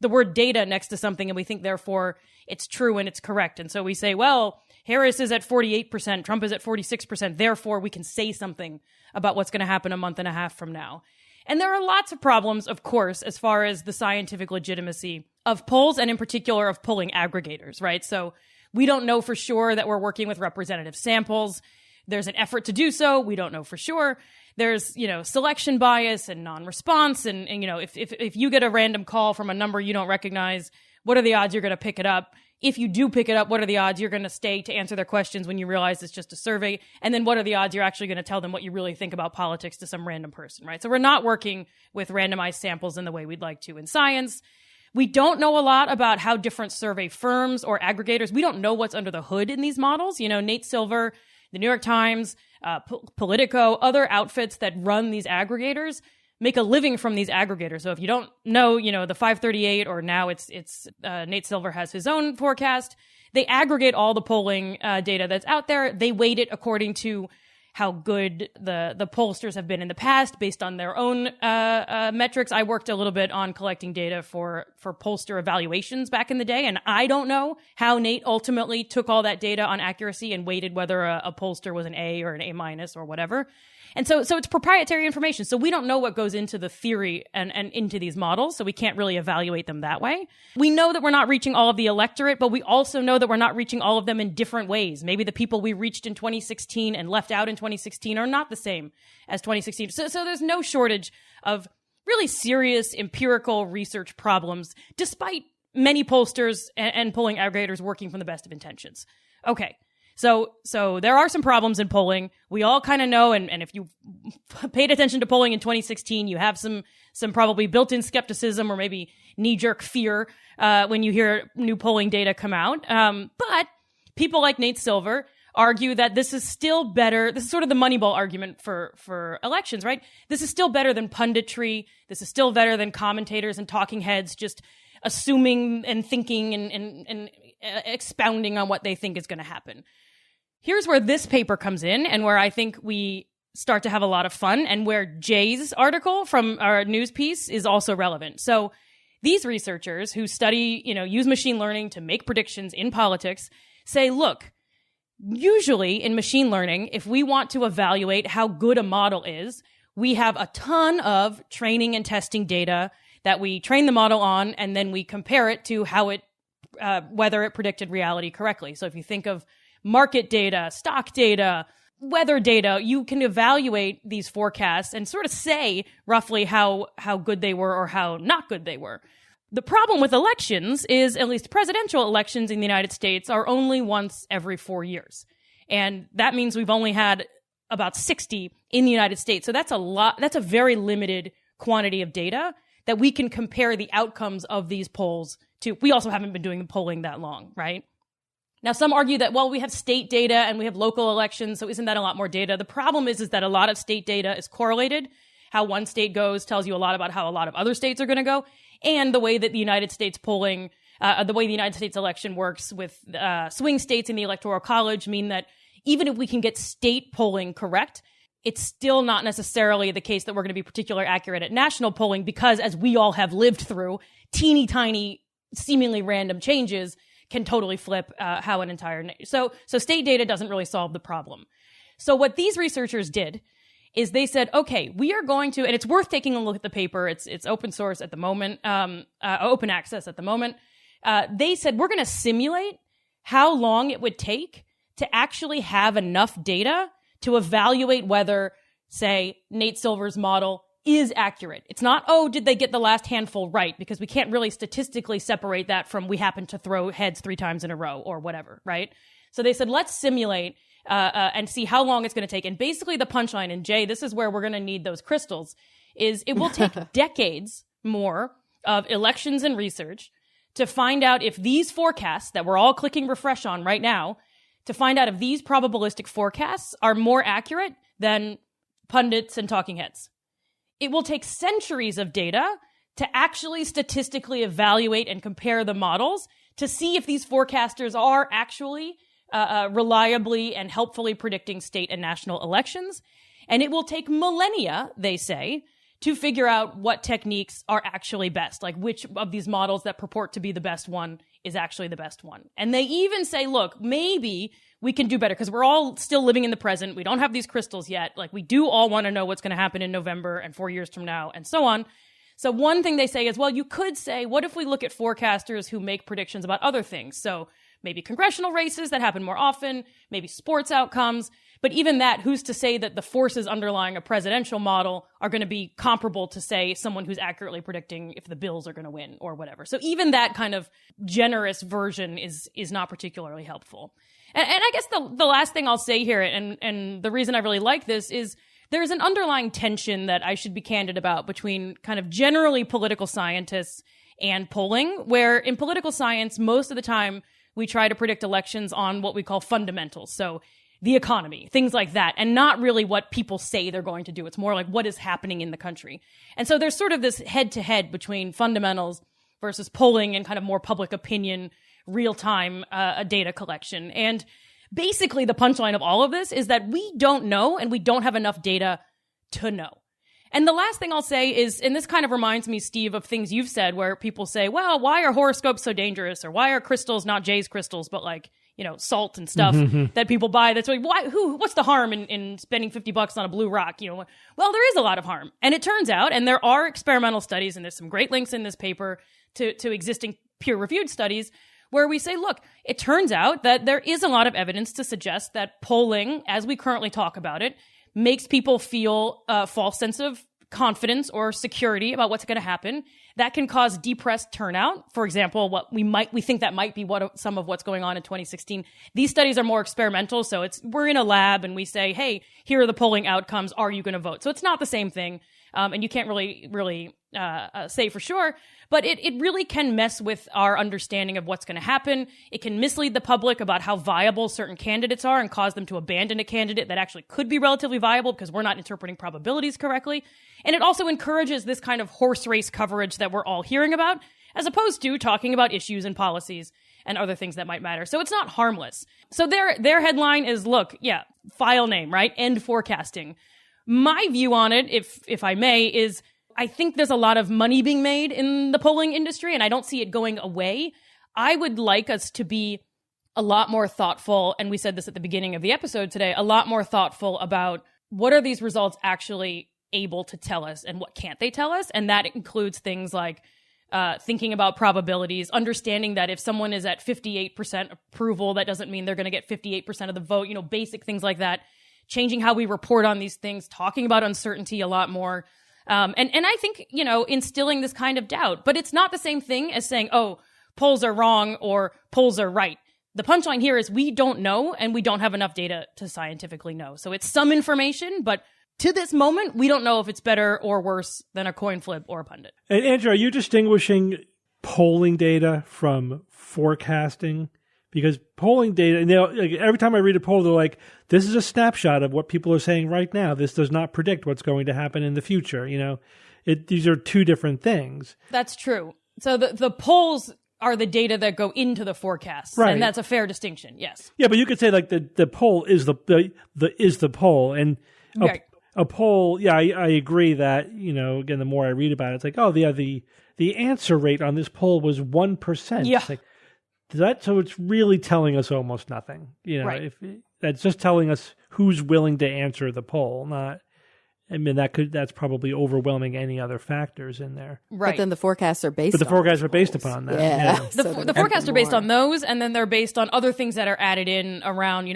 the word data next to something and we think, therefore, it's true and it's correct. And so we say, well, Harris is at 48%, Trump is at 46%, therefore we can say something about what's going to happen a month and a half from now. And there are lots of problems, of course, as far as the scientific legitimacy of polls, and in particular of polling aggregators, right? So We don't know for sure that we're working with representative samples. There's an effort to do so. We don't know for sure. There's, selection bias and non-response. And if you get a random call from a number you don't recognize, what are the odds you're going to pick it up? If you do pick it up, what are the odds you're going to stay to answer their questions when you realize it's just a survey? And then what are the odds you're actually going to tell them what you really think about politics to some random person, right? So we're not working with randomized samples in the way we'd like to in science. We don't know a lot about how different survey firms or aggregators, we don't know what's under the hood in these models. Nate Silver, the New York Times, Politico, other outfits that run these aggregators make a living from these aggregators. So if you don't know, the 538, or now it's Nate Silver has his own forecast. They aggregate all the polling data that's out there. They weight it according to how good the pollsters have been in the past based on their own metrics. I worked a little bit on collecting data for pollster evaluations back in the day, and I don't know how Nate ultimately took all that data on accuracy and weighted whether a pollster was an A or an A minus or whatever. And so it's proprietary information. So we don't know what goes into the theory and into these models. So we can't really evaluate them that way. We know that we're not reaching all of the electorate, but we also know that we're not reaching all of them in different ways. Maybe the people we reached in 2016 and left out in 2016 are not the same as 2016. So there's no shortage of really serious empirical research problems, despite many pollsters and polling aggregators working from the best of intentions. Okay. So there are some problems in polling. We all kind of know, and if you paid attention to polling in 2016, you have some probably built-in skepticism or maybe knee-jerk fear when you hear new polling data come out. But people like Nate Silver argue that this is still better. This is sort of the Moneyball argument for elections, right? This is still better than punditry. This is still better than commentators and talking heads just assuming and thinking and expounding on what they think is going to happen. Here's where this paper comes in, and where I think we start to have a lot of fun, and where Jay's article from our news piece is also relevant. So these researchers who study, use machine learning to make predictions in politics say, look, usually in machine learning, if we want to evaluate how good a model is, we have a ton of training and testing data that we train the model on, and then we compare it to how whether it predicted reality correctly. So if you think of market data, stock data, weather data, you can evaluate these forecasts and sort of say roughly how good they were or how not good they were. The problem with elections is, at least presidential elections in the United States are only once every 4 years. And that means we've only had about 60 in the United States. So that's a lot. That's a very limited quantity of data that we can compare the outcomes of these polls to. We also haven't been doing the polling that long, right? Now, some argue that, well, we have state data and we have local elections, so isn't that a lot more data? The problem is that a lot of state data is correlated. How one state goes tells you a lot about how a lot of other states are going to go. And the way that the United States polling, the way the United States election works with swing states in the Electoral College mean that even if we can get state polling correct, it's still not necessarily the case that we're going to be particularly accurate at national polling, because as we all have lived through, teeny tiny, seemingly random changes can totally flip how an entire so state data doesn't really solve the problem. So what these researchers did is they said, okay, we are going to, and it's worth taking a look at the paper. It's open source at the moment, open access at the moment. They said, we're going to simulate how long it would take to actually have enough data to evaluate whether, say, Nate Silver's model is accurate. It's not, oh, did they get the last handful right? Because we can't really statistically separate that from we happen to throw heads 3 times in a row or whatever, right? So they said, let's simulate and see how long it's going to take. And basically the punchline, and Jay, this is where we're going to need those crystals, is it will take decades more of elections and research to find out if these forecasts that we're all clicking refresh on right now, to find out if these probabilistic forecasts are more accurate than pundits and talking heads. It will take centuries of data to actually statistically evaluate and compare the models to see if these forecasters are actually reliably and helpfully predicting state and national elections. And it will take millennia, they say, to figure out what techniques are actually best, like which of these models that purport to be the best one is actually the best one. And they even say, look, maybe we can do better because we're all still living in the present. We don't have these crystals yet. Like, we do all want to know what's going to happen in November and 4 years from now and so on. So one thing they say is, well, you could say, what if we look at forecasters who make predictions about other things? So maybe congressional races that happen more often, maybe sports outcomes. But even that, who's to say that the forces underlying a presidential model are going to be comparable to, say, someone who's accurately predicting if the Bills are going to win or whatever. So even that kind of generous version is not particularly helpful. And I guess the last thing I'll say here, and the reason I really like this, is there's an underlying tension that I should be candid about between kind of generally political scientists and polling, where in political science, most of the time we try to predict elections on what we call fundamentals. So the economy, things like that, and not really what people say they're going to do. It's more like what is happening in the country. And so there's sort of this head-to-head between fundamentals versus polling and kind of more public opinion, real-time data collection. And basically the punchline of all of this is that we don't know, and we don't have enough data to know. And the last thing I'll say is, and this kind of reminds me, Steve, of things you've said where people say, well, why are horoscopes so dangerous? Or why are crystals not Jay's crystals, but like, salt and stuff that people buy? That's like, what's the harm in spending $50 on a blue rock? Well, there is a lot of harm. And it turns out, and there are experimental studies, and there's some great links in this paper to existing peer-reviewed studies, where we say, look, it turns out that there is a lot of evidence to suggest that polling, as we currently talk about it, makes people feel a false sense of confidence or security about what's going to happen. That can cause depressed turnout. For example, we think that might be some of what's going on in 2016. These studies are more experimental, so we're in a lab and we say, hey, here are the polling outcomes. Are you going to vote? So it's not the same thing, and you can't really say for sure. But it really can mess with our understanding of what's going to happen. It can mislead the public about how viable certain candidates are and cause them to abandon a candidate that actually could be relatively viable because we're not interpreting probabilities correctly. And it also encourages this kind of horse race coverage that we're all hearing about, as opposed to talking about issues and policies and other things that might matter. So it's not harmless. So their headline is, look, file name, right? End forecasting. My view on it, if I may, is I think there's a lot of money being made in the polling industry, and I don't see it going away. I would like us to be a lot more thoughtful, and we said this at the beginning of the episode today, a lot more thoughtful about what are these results actually able to tell us and what can't they tell us. And that includes things like thinking about probabilities, understanding that if someone is at 58% approval, that doesn't mean they're going to get 58% of the vote, basic things like that, changing how we report on these things, talking about uncertainty a lot more. And I think, instilling this kind of doubt, but it's not the same thing as saying, oh, polls are wrong or polls are right. The punchline here is we don't know, and we don't have enough data to scientifically know. So it's some information, but to this moment, we don't know if it's better or worse than a coin flip or a pundit. And Andrew, are you distinguishing polling data from forecasting? Because polling data, every time I read a poll, they're like, this is a snapshot of what people are saying right now. This does not predict what's going to happen in the future. These are two different things. That's true. So the polls are the data that go into the forecasts, right? And that's a fair distinction. Yes. Yeah, but you could say like the poll is the poll, and a poll. Yeah, I agree that again, the more I read about it, it's like, oh yeah, the answer rate on this poll was 1%. Yeah. It's like, so it's really telling us almost nothing. Right. If that's just telling us who's willing to answer the poll, not. I mean, that's probably overwhelming any other factors in there. Right. But then the forecasts are based. But the forecasts are based upon that. Yeah. The forecasts are based on those, and then they're based on other things that are added in around,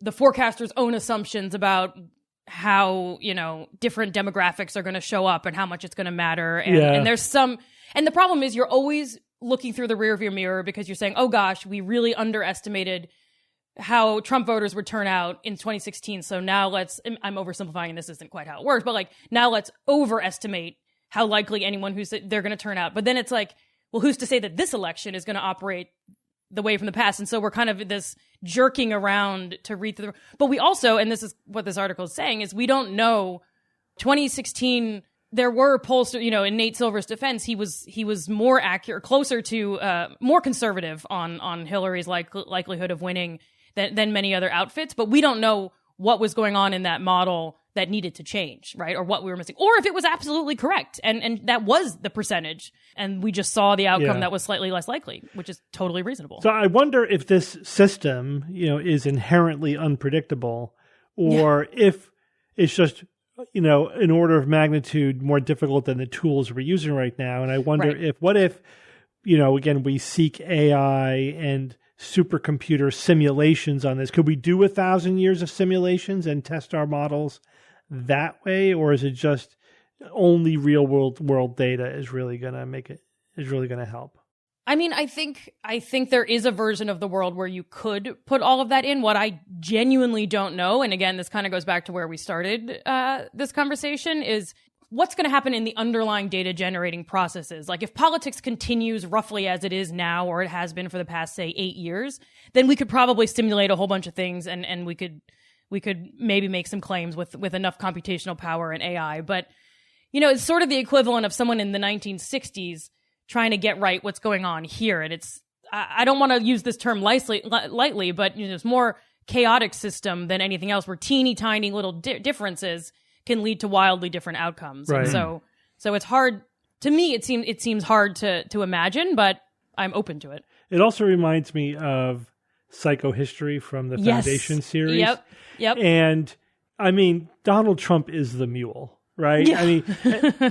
the forecaster's own assumptions about how, different demographics are going to show up and how much it's going to matter. And there's and the problem is you're always looking through the rearview mirror because you're saying, oh gosh, we really underestimated how Trump voters would turn out in 2016. So now I'm oversimplifying, and this isn't quite how it works, but now let's overestimate how likely anyone they're going to turn out. But then it's like, well, who's to say that this election is going to operate the way from the past? And so we're kind of this jerking around to read through. But we also, and this is what this article is saying, is we don't know 2016. There were pollsters, in Nate Silver's defense, he was more accurate, closer to, more conservative on Hillary's likelihood of winning than many other outfits. But we don't know what was going on in that model that needed to change, right? Or what we were missing, or if it was absolutely correct. And that was the percentage. And we just saw the outcome that was slightly less likely, which is totally reasonable. So I wonder if this system, is inherently unpredictable, or if it's just, an order of magnitude more difficult than the tools we're using right now. And I wonder what if, again, we seek AI and supercomputer simulations on this. Could we do 1,000 years of simulations and test our models that way? Or is it just only real world data is really going to help? I mean, I think there is a version of the world where you could put all of that in. What I genuinely don't know, and again, this kind of goes back to where we started this conversation, is what's going to happen in the underlying data generating processes. Like if politics continues roughly as it is now, or it has been for the past, say, 8 years, then we could probably simulate a whole bunch of things, and we could maybe make some claims with enough computational power and AI. But, you know, it's sort of the equivalent of someone in the 1960s trying to get right what's going on here. And I don't want to use this term lightly, but you know, it's more chaotic system than anything else, where teeny tiny little differences can lead to wildly different outcomes. Right. And so it's hard to me. It seems hard to imagine, but I'm open to it. It also reminds me of Psychohistory from the Foundation series. Yep. And I mean, Donald Trump is the mule. Right. Yeah. I mean,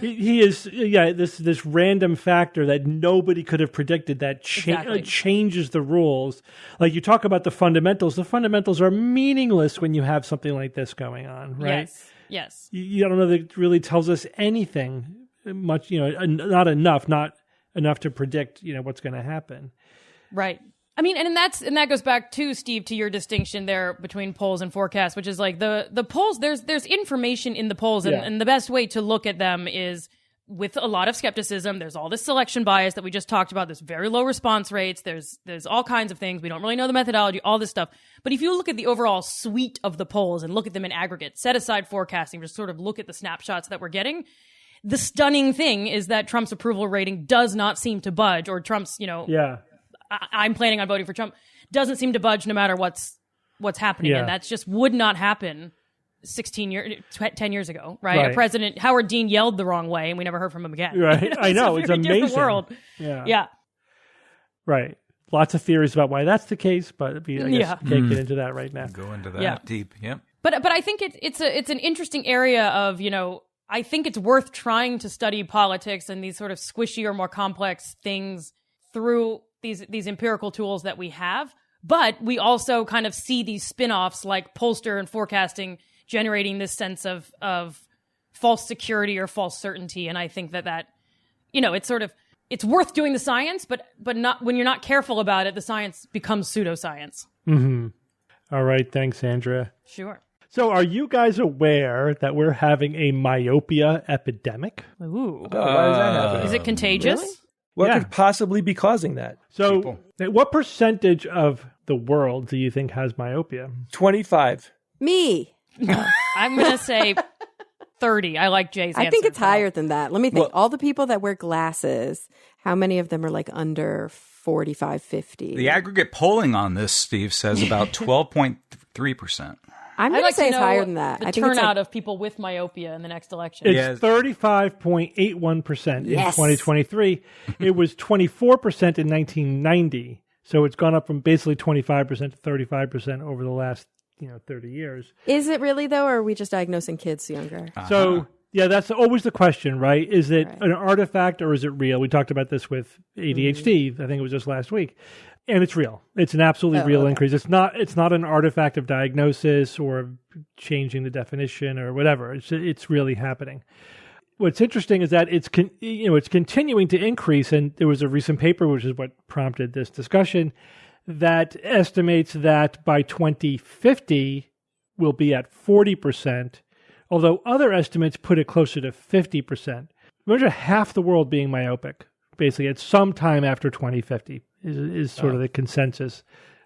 he is. This random factor that nobody could have predicted that changes the rules. Like you talk about the fundamentals. The fundamentals are meaningless when you have something like this going on. Right. Yes. You don't know that it really tells us anything much. You know, not enough to predict. You know what's going to happen. Right. I mean, and that goes back to, Steve, to your distinction there between polls and forecasts, which is like the polls, there's information in the polls, and the best way to look at them is with a lot of skepticism. There's all this selection bias that we just talked about. There's very low response rates. There's all kinds of things. We don't really know the methodology, all this stuff. But if you look at the overall suite of the polls and look at them in aggregate, set aside forecasting, just sort of look at the snapshots that we're getting, the stunning thing is that Trump's approval rating does not seem to budge, or Trump's, I'm planning on voting for Trump, doesn't seem to budge no matter what's happening. And that just would not happen 10 years ago, right? A president, Howard Dean, yelled the wrong way and we never heard from him again. Right. You know, I know. It's amazing. Different world. Yeah. Right. Lots of theories about why that's the case, but I guess can't get into that right now. Go into that deep. Yep. But I think it's an interesting area of, I think it's worth trying to study politics and these sort of squishy or more complex things through these empirical tools that we have. But we also kind of see these spin-offs like pollster and forecasting generating this sense of false security or false certainty. And I think that it's worth doing the science, but not when you're not careful about it, the science becomes pseudoscience. Mm-hmm. All right. Thanks, Andrea. Sure. So are you guys aware that we're having a myopia epidemic? Ooh. Oh, why does that happen? Is it contagious? Really? What could possibly be causing that? So what percentage of the world do you think has myopia? 25. Me. I'm going to say 30. I like Jay's answer. I think it's higher than that. Let me think. All the people that wear glasses, how many of them are like under 45, 50? The aggregate polling on this, Steve, says about 12.3%. I'm going to say it's higher than that. The I think turnout of people with myopia in the next election. It's 35.81% in 2023. It was 24% in 1990. So it's gone up from basically 25% to 35% over the last 30 years. Is it really, though, or are we just diagnosing kids younger? So, that's always the question, right? Is it an artifact or is it real? We talked about this with ADHD. I think it was just last week. And it's real. It's an absolutely real increase. It's not an artifact of diagnosis or changing the definition or whatever. It's really happening. What's interesting is that it's continuing to increase, and there was a recent paper, which is what prompted this discussion, that estimates that by 2050 we'll be at 40%, although other estimates put it closer to 50%. Imagine half the world being myopic, basically, at some time after 2050 is sort of the consensus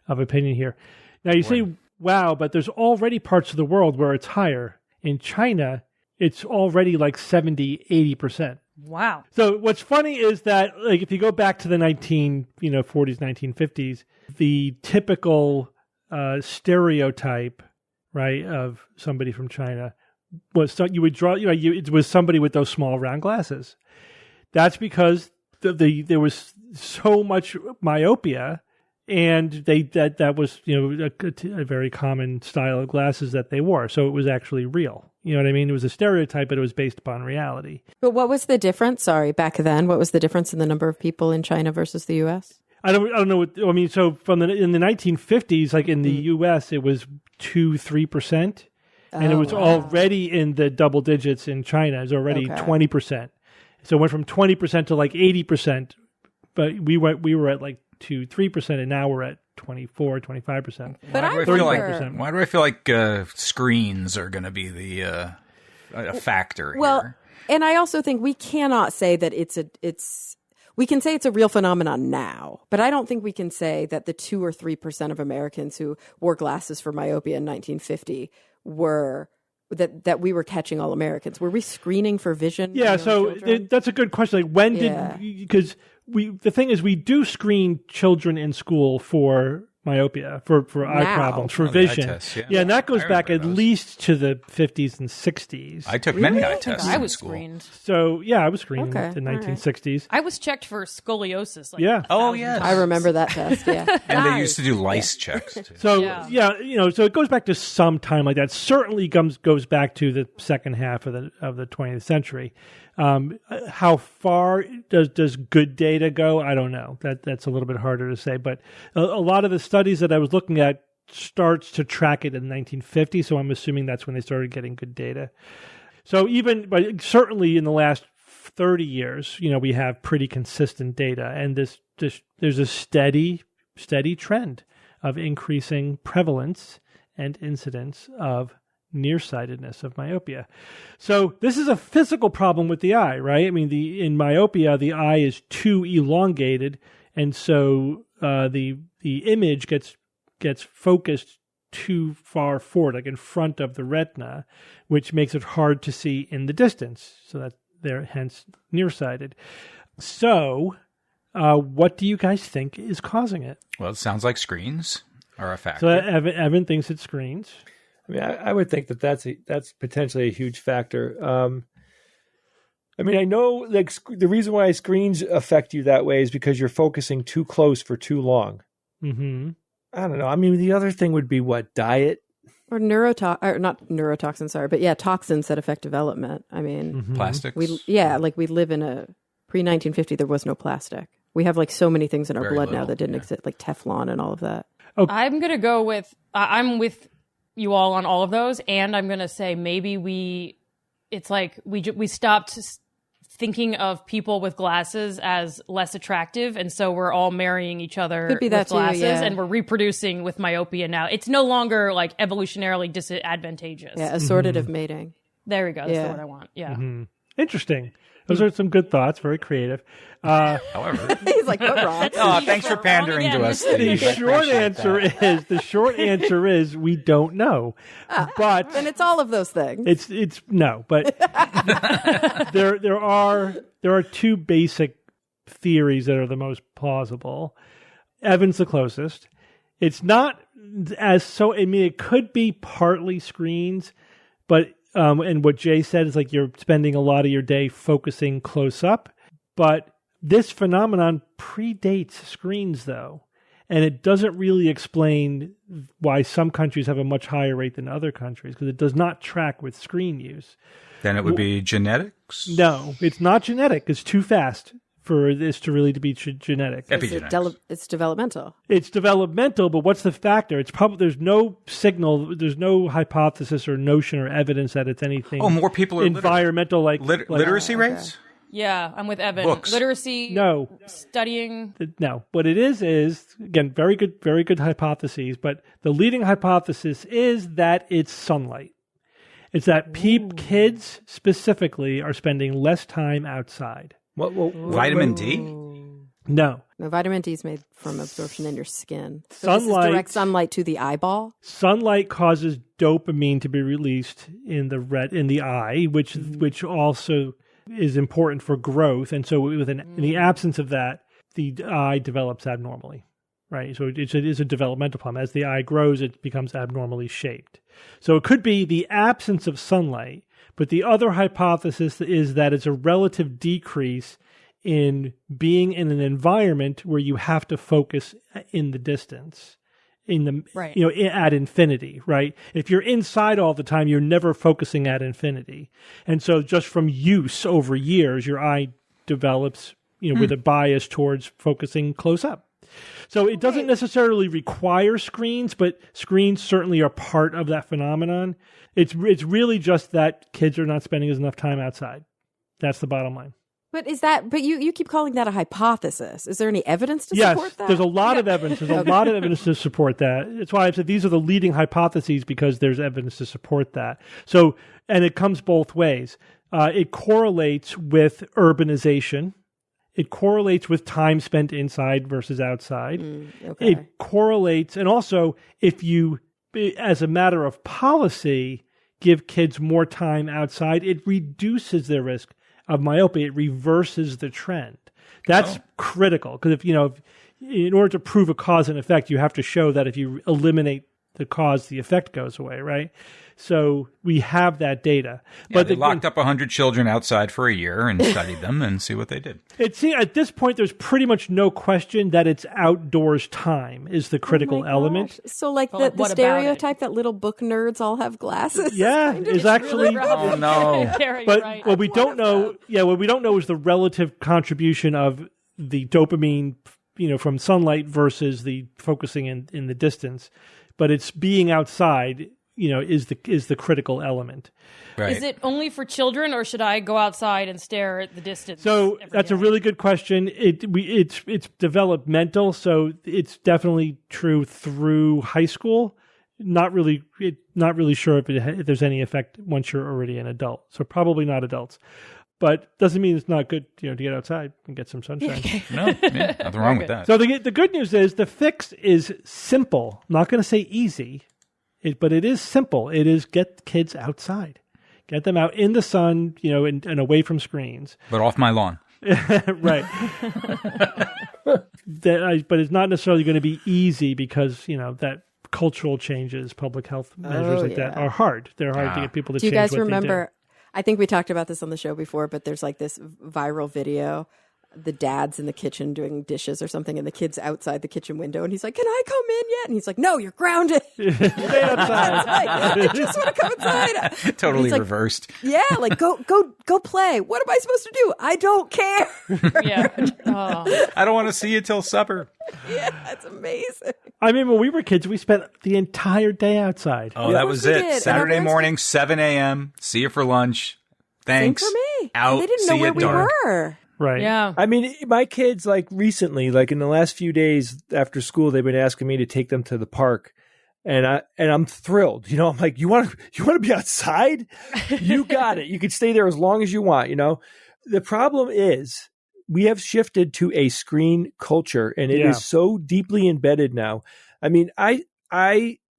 of opinion here. Now you say, wow, but there's already parts of the world where it's higher. In China, it's already like 70, 80%. Wow. So what's funny is that, like, if you go back to the 40s, 1950s, the typical stereotype, right, of somebody from China was you would draw, it was somebody with those small round glasses. That's because there was so much myopia, and that was a very common style of glasses that they wore. So it was actually real. You know what I mean? It was a stereotype, but it was based upon reality. But what was the difference? Sorry, back then, what was the difference in the number of people in China versus the U.S.? I don't know what I mean. So in the 1950s, like in the U.S., it was 2-3%, and it was already in the double digits in China. It was already 20%. So it went from 20% to like 80%, but we were at like 2-3%, and now we're at 24-25%. But why do I feel like screens are going to be the a factor here? And I also think we cannot say that we can say it's a real phenomenon now, but I don't think we can say that the 2 or 3% of Americans who wore glasses for myopia in 1950 were that we were catching all Americans. Were we screening for vision? Yeah, so that's a good question. Like when because the thing is we do screen children in school for myopia, for eye problems, for vision. Tests, and that goes back at least to the 50s and 60s. I took many eye tests. I was in school. screened. So I was screened in the 1960s. I was checked for scoliosis. Yes. I remember that test. Yeah, and they used to do lice checks too. So so it goes back to some time like that. Certainly goes back to the second half of the 20th century. How far does good data go? I don't know. That's a little bit harder to say. But a lot of the studies that I was looking at starts to track it in 1950. So I'm assuming that's when they started getting good data. So but certainly in the last 30 years, we have pretty consistent data, and there's a steady trend of increasing prevalence and incidence of nearsightedness, of myopia. So this is a physical problem with the eye, right? I mean, in myopia, the eye is too elongated, and so the image gets focused too far forward, like in front of the retina, which makes it hard to see in the distance. So that they're hence nearsighted. So, what do you guys think is causing it? Well, it sounds like screens are a factor. So Evan thinks it's screens. I mean, I would think that's potentially a huge factor. I mean, I know like the reason why screens affect you that way is because you're focusing too close for too long. Mm-hmm. I don't know. I mean, the other thing would be what? Diet? Or not neurotoxins, sorry, but toxins that affect development. I mean, plastics. we live in a pre-1950, there was no plastic. We have like so many things in our blood now that didn't exist, like Teflon and all of that. Okay. I'm going to go with, I'm with you all on all of those. And I'm going to say maybe it's like we stopped thinking of people with glasses as less attractive. And so we're all marrying each other with glasses and we're reproducing with myopia now. It's no longer like evolutionarily disadvantageous. Yeah, assortative mating. There we go. That's the word I want. Yeah. Mm-hmm. Interesting. Those are some good thoughts. Very creative. However, he's like, "What wrong?" Oh, thanks for pandering to us. The short answer is we don't know. But and it's all of those things. It's no, but there are two basic theories that are the most plausible. Evan's the closest. It's not I mean, it could be partly screens, but and what Jay said is like you're spending a lot of your day focusing close up. But this phenomenon predates screens, though, and it doesn't really explain why some countries have a much higher rate than other countries, because it does not track with screen use. Then it would be genetics? No, it's not genetic. It's too fast for this to really be genetic. Epigenetics. It's developmental. It's developmental, but what's the factor? It's probably there's no signal, there's no hypothesis or notion or evidence that it's anything. Oh, more people are environmental, literacy rates. Yeah, I'm with Evan. Books. Literacy. No. Studying. No. What it is again very good hypotheses. But the leading hypothesis is that it's sunlight. It's that kids specifically are spending less time outside. Vitamin D? No, vitamin D is made from absorption in your skin. So sunlight, this is direct sunlight to the eyeball. Sunlight causes dopamine to be released in the eye, which also is important for growth. And so in the absence of that, the eye develops abnormally, right? So it is a developmental problem. As the eye grows, it becomes abnormally shaped. So it could be the absence of sunlight, but the other hypothesis is that it's a relative decrease in being in an environment where you have to focus in the distance. At infinity, right? If you're inside all the time, you're never focusing at infinity. And so just from use over years, your eye develops, with a bias towards focusing close up. So it doesn't necessarily require screens, but screens certainly are part of that phenomenon. It's really just that kids are not spending enough time outside. That's the bottom line. But you keep calling that a hypothesis. Is there any evidence to support that? Yes, there's a lot of evidence. There's a lot of evidence to support that. That's why I've said these are the leading hypotheses, because there's evidence to support that. So, and it comes both ways. It correlates with urbanization. It correlates with time spent inside versus outside. Okay. It correlates, and also if you, as a matter of policy, give kids more time outside, it reduces their risk of myopia. It reverses the trend. That's critical, because if in order to prove a cause and effect, you have to show that if you eliminate the cause, the effect goes away, right? So we have that data. Yeah, but they locked up 100 children outside for a year and studied them and see what they did. At this point, there's pretty much no question that it's outdoors time is the critical element. So like the stereotype that little book nerds all have glasses. Yeah, is actually. Oh no! But what we don't know, what we don't know is the relative contribution of the dopamine, from sunlight versus the focusing in the distance. But it's being outside, is the critical element. Right. Is it only for children, or should I go outside and stare at the distance? So that's a really good question. It's developmental, so it's definitely true through high school. Not really sure if there's any effect once you're already an adult. So probably not adults. But doesn't mean it's not good, to get outside and get some sunshine. No, nothing wrong with that. So the good news is the fix is simple. I'm not going to say easy, but it is simple. It is get kids outside, get them out in the sun, and away from screens. But off my lawn. Right. But it's not necessarily going to be easy, because that cultural changes, public health measures that are hard. They're hard to get people to change. Do you guys what remember? They do. I think we talked about this on the show before, but there's like this viral video. The dad's in the kitchen doing dishes or something, and the kid's outside the kitchen window, and he's like, "Can I come in yet?" And he's like, "No, you're grounded. Stay outside. I just want to come inside." Totally reversed. Yeah, like go play. What am I supposed to do? I don't care. Yeah. Oh. I don't want to see you till supper. Yeah, that's amazing. I mean, when we were kids, we spent the entire day outside. Oh, that was it. Saturday morning, 7 a.m. See you for lunch. Thanks. Same for me. Out. They didn't know where we were. Right. Yeah. I mean, my kids, recently, in the last few days after school, they've been asking me to take them to the park, and I'm thrilled. I'm like, you want to be outside? You got it. You can stay there as long as you want. The problem is we have shifted to a screen culture, and it is so deeply embedded now. I mean,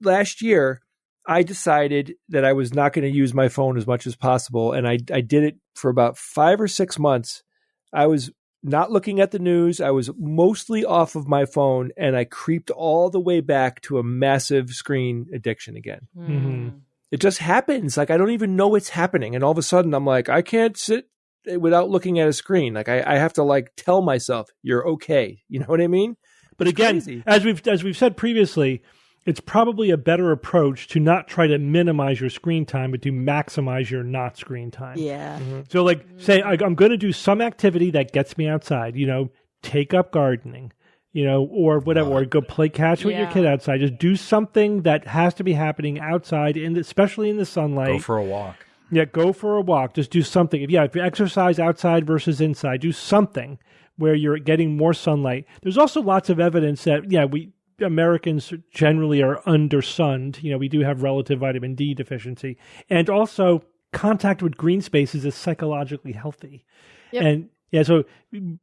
last year I decided that I was not going to use my phone as much as possible, and I did it for about 5 or 6 months. I was not looking at the news. I was mostly off of my phone, and I creeped all the way back to a massive screen addiction again. Mm-hmm. It just happens. I don't even know it's happening. And all of a sudden I'm like, I can't sit without looking at a screen. I have to tell myself, you're okay. You know what I mean? But it's again, crazy. as we've said previously, it's probably a better approach to not try to minimize your screen time, but to maximize your not screen time. Yeah. Mm-hmm. So say I'm going to do some activity that gets me outside, take up gardening, or whatever, or go play catch with your kid outside. Just do something that has to be happening outside, especially in the sunlight. Go for a walk. Yeah, go for a walk. Just do something. If you exercise outside versus inside, do something where you're getting more sunlight. There's also lots of evidence that, Americans generally are undersunned. We do have relative vitamin D deficiency. And also, contact with green spaces is psychologically healthy. Yep. And so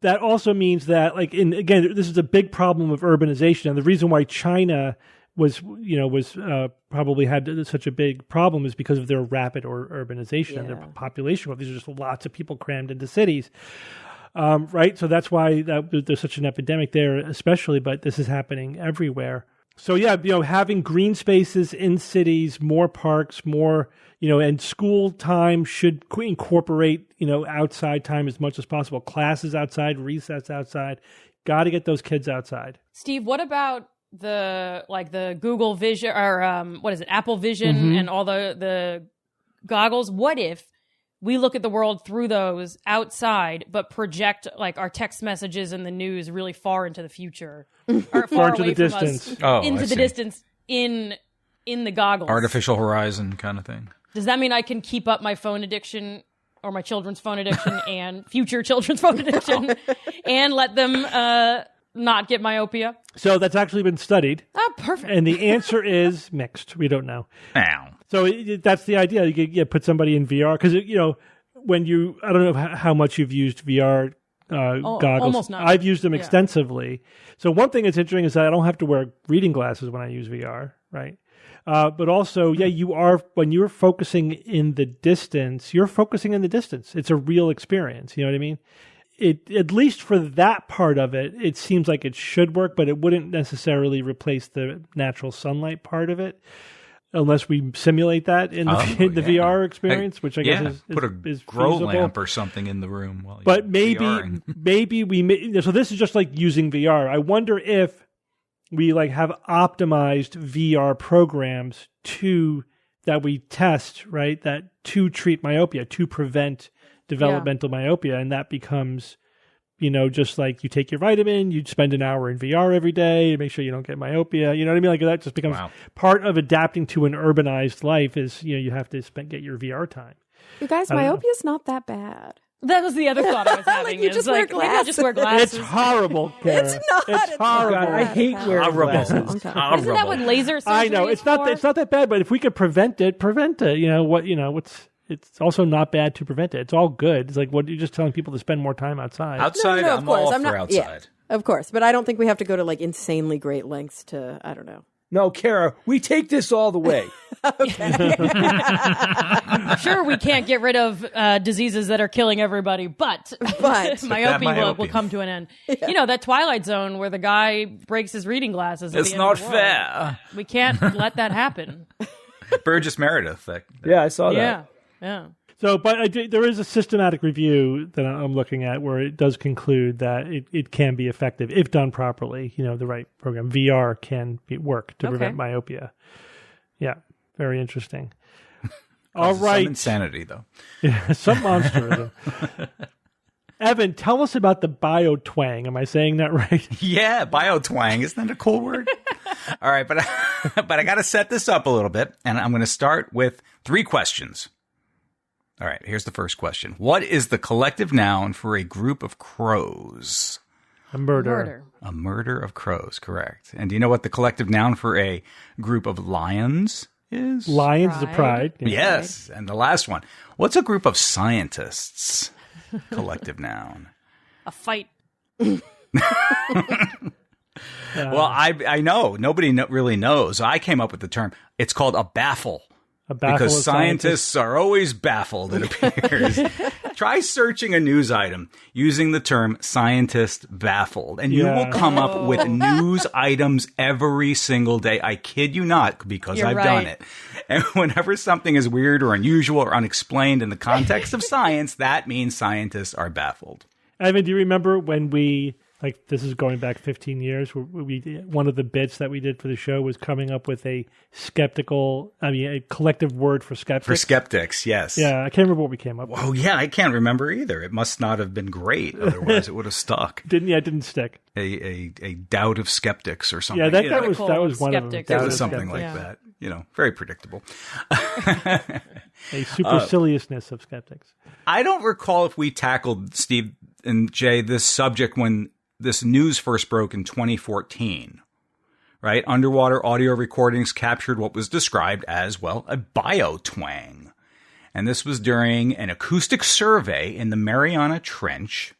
that also means that, again, this is a big problem of urbanization. And the reason why China was probably had such a big problem is because of their rapid urbanization and their population growth. These are just lots of people crammed into cities. Right. So that's why there's such an epidemic there, especially, but this is happening everywhere. So having green spaces in cities, more parks, more, and school time should incorporate, outside time as much as possible. Classes outside, recess outside. Got to get those kids outside. Steve, what about the Google Vision or what is it, Apple Vision and all the goggles? What if we look at the world through those outside, but project like our text messages and the news really far into the future, or far into away the from distance. us, into the distance in the goggles. Artificial horizon kind of thing. Does that mean I can keep up my phone addiction or my children's phone addiction and future children's phone addiction and let them not get myopia? So that's actually been studied. Oh, perfect. And the answer is mixed. We don't know. Ow. So that's the idea. You put somebody in VR because, when I don't know how much you've used VR goggles. Almost not. I've used them extensively. So one thing that's interesting is that I don't have to wear reading glasses when I use VR, right? But also, when you're focusing in the distance, you're focusing in the distance. It's a real experience. You know what I mean? At least for that part of it, it seems like it should work, but it wouldn't necessarily replace the natural sunlight part of it. Unless we simulate that in the VR experience, which I guess is put a grow feasible. lamp or something in the room. While but VRing. maybe so this is just like using VR. I wonder if we have optimized VR programs that we test, right? That to treat myopia, to prevent developmental myopia, and that becomes just like you take your vitamin, you spend an hour in VR every day to make sure you don't get myopia. You know what I mean? Like that just becomes part of adapting to an urbanized life is, you have to get your VR time. You guys, myopia is not that bad. That was the other thought I was having. You just wear glasses. Maybe I'll just wear glasses. It's horrible, Kara. It's not. It's horrible. God, I hate wearing glasses. Isn't that what laser surgery I know. is It's not that bad, but if we could prevent it. It's also not bad to prevent it. It's all good. It's like what you're just telling people to spend more time outside. Outside, No, of I'm course. all I'm for not, outside. Yeah, of course, but I don't think we have to go to insanely great lengths to, I don't know. No, Kara, we take this all the way. Sure, we can't get rid of diseases that are killing everybody, but myopia will come to an end. Yeah. That Twilight Zone where the guy breaks his reading glasses. It's not fair. We can't let that happen. Burgess Meredith. Yeah, I saw that. Yeah. So, but there is a systematic review that I'm looking at where it does conclude that it can be effective if done properly. The right program. VR can work to prevent myopia. Yeah, very interesting. All right. Some insanity, though. Yeah, some monsterism. Evan, tell us about the Biot Twang. Am I saying that right? Yeah, Biot Twang. Isn't that a cool word? All right, but I got to set this up a little bit, and I'm going to start with 3 questions. All right, here's the first question. What is the collective noun for a group of crows? A murder. A murder of crows, correct. And do you know what the collective noun for a group of lions is? Lions is a pride. Yeah. Yes. And the last one. What's a group of scientists? Collective noun. A fight. Well, I know. Nobody really knows. I came up with the term. It's called a baffle. Because scientists are always baffled, it appears. Try searching a news item using the term scientist baffled, and you will come up with news items every single day. I kid you not, because I've done it. And whenever something is weird or unusual or unexplained in the context of science, that means scientists are baffled. Evan, do you remember when this is going back 15 years, one of the bits that we did for the show was coming up with a collective word for skeptics. For skeptics, yes. Yeah, I can't remember what we came up with. Oh, yeah, I can't remember either. It must not have been great. Otherwise, it would have stuck. It didn't stick. A doubt of skeptics or something. Yeah, that was one of them. It was something like that. Very predictable. A superciliousness of skeptics. I don't recall if we tackled, Steve and Jay, this subject when this news first broke in 2014, right? Underwater audio recordings captured what was described as, a Biot Twang. And this was during an acoustic survey in the Mariana Trench,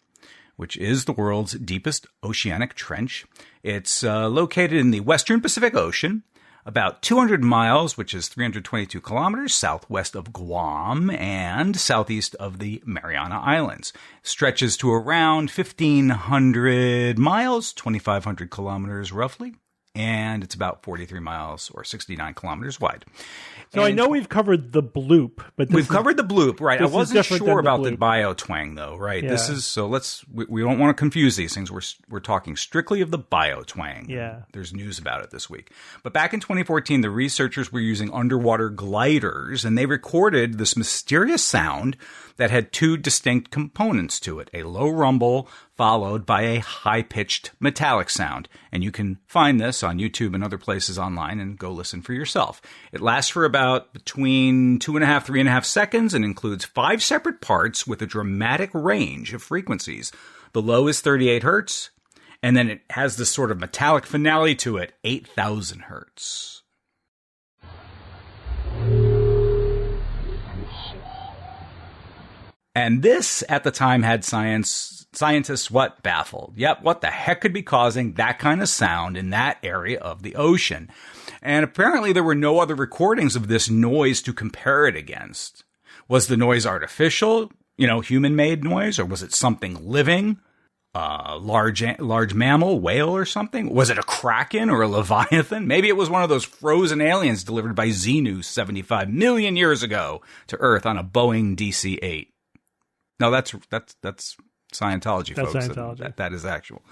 which is the world's deepest oceanic trench. It's located in the Western Pacific Ocean, about 200 miles, which is 322 kilometers, southwest of Guam and southeast of the Mariana Islands. Stretches to around 1,500 miles, 2,500 kilometers roughly, and it's about 43 miles or 69 kilometers wide. So I know we've covered the bloop, but we've covered the bloop, right? I wasn't sure about the Biot Twang, though, right? Yeah. This is so. We don't want to confuse these things. We're talking strictly of the Biot Twang. Yeah, there's news about it this week. But back in 2014, the researchers were using underwater gliders, and they recorded this mysterious sound that had two distinct components to it: a low rumble followed by a high-pitched metallic sound. And you can find this on YouTube and other places online and go listen for yourself. It lasts for about between 2.5, 3.5 seconds and includes 5 separate parts with a dramatic range of frequencies. The low is 38 hertz, and then it has this sort of metallic finale to it, 8,000 hertz. And this, at the time, had scientists what? Baffled. Yep, what the heck could be causing that kind of sound in that area of the ocean? And apparently there were no other recordings of this noise to compare it against. Was the noise artificial, human-made noise, or was it something living? Large mammal, whale or something? Was it a kraken or a leviathan? Maybe it was one of those frozen aliens delivered by Xenu 75 million years ago to Earth on a Boeing DC-8. No, that's Scientology, that's folks. Scientology. That is actual.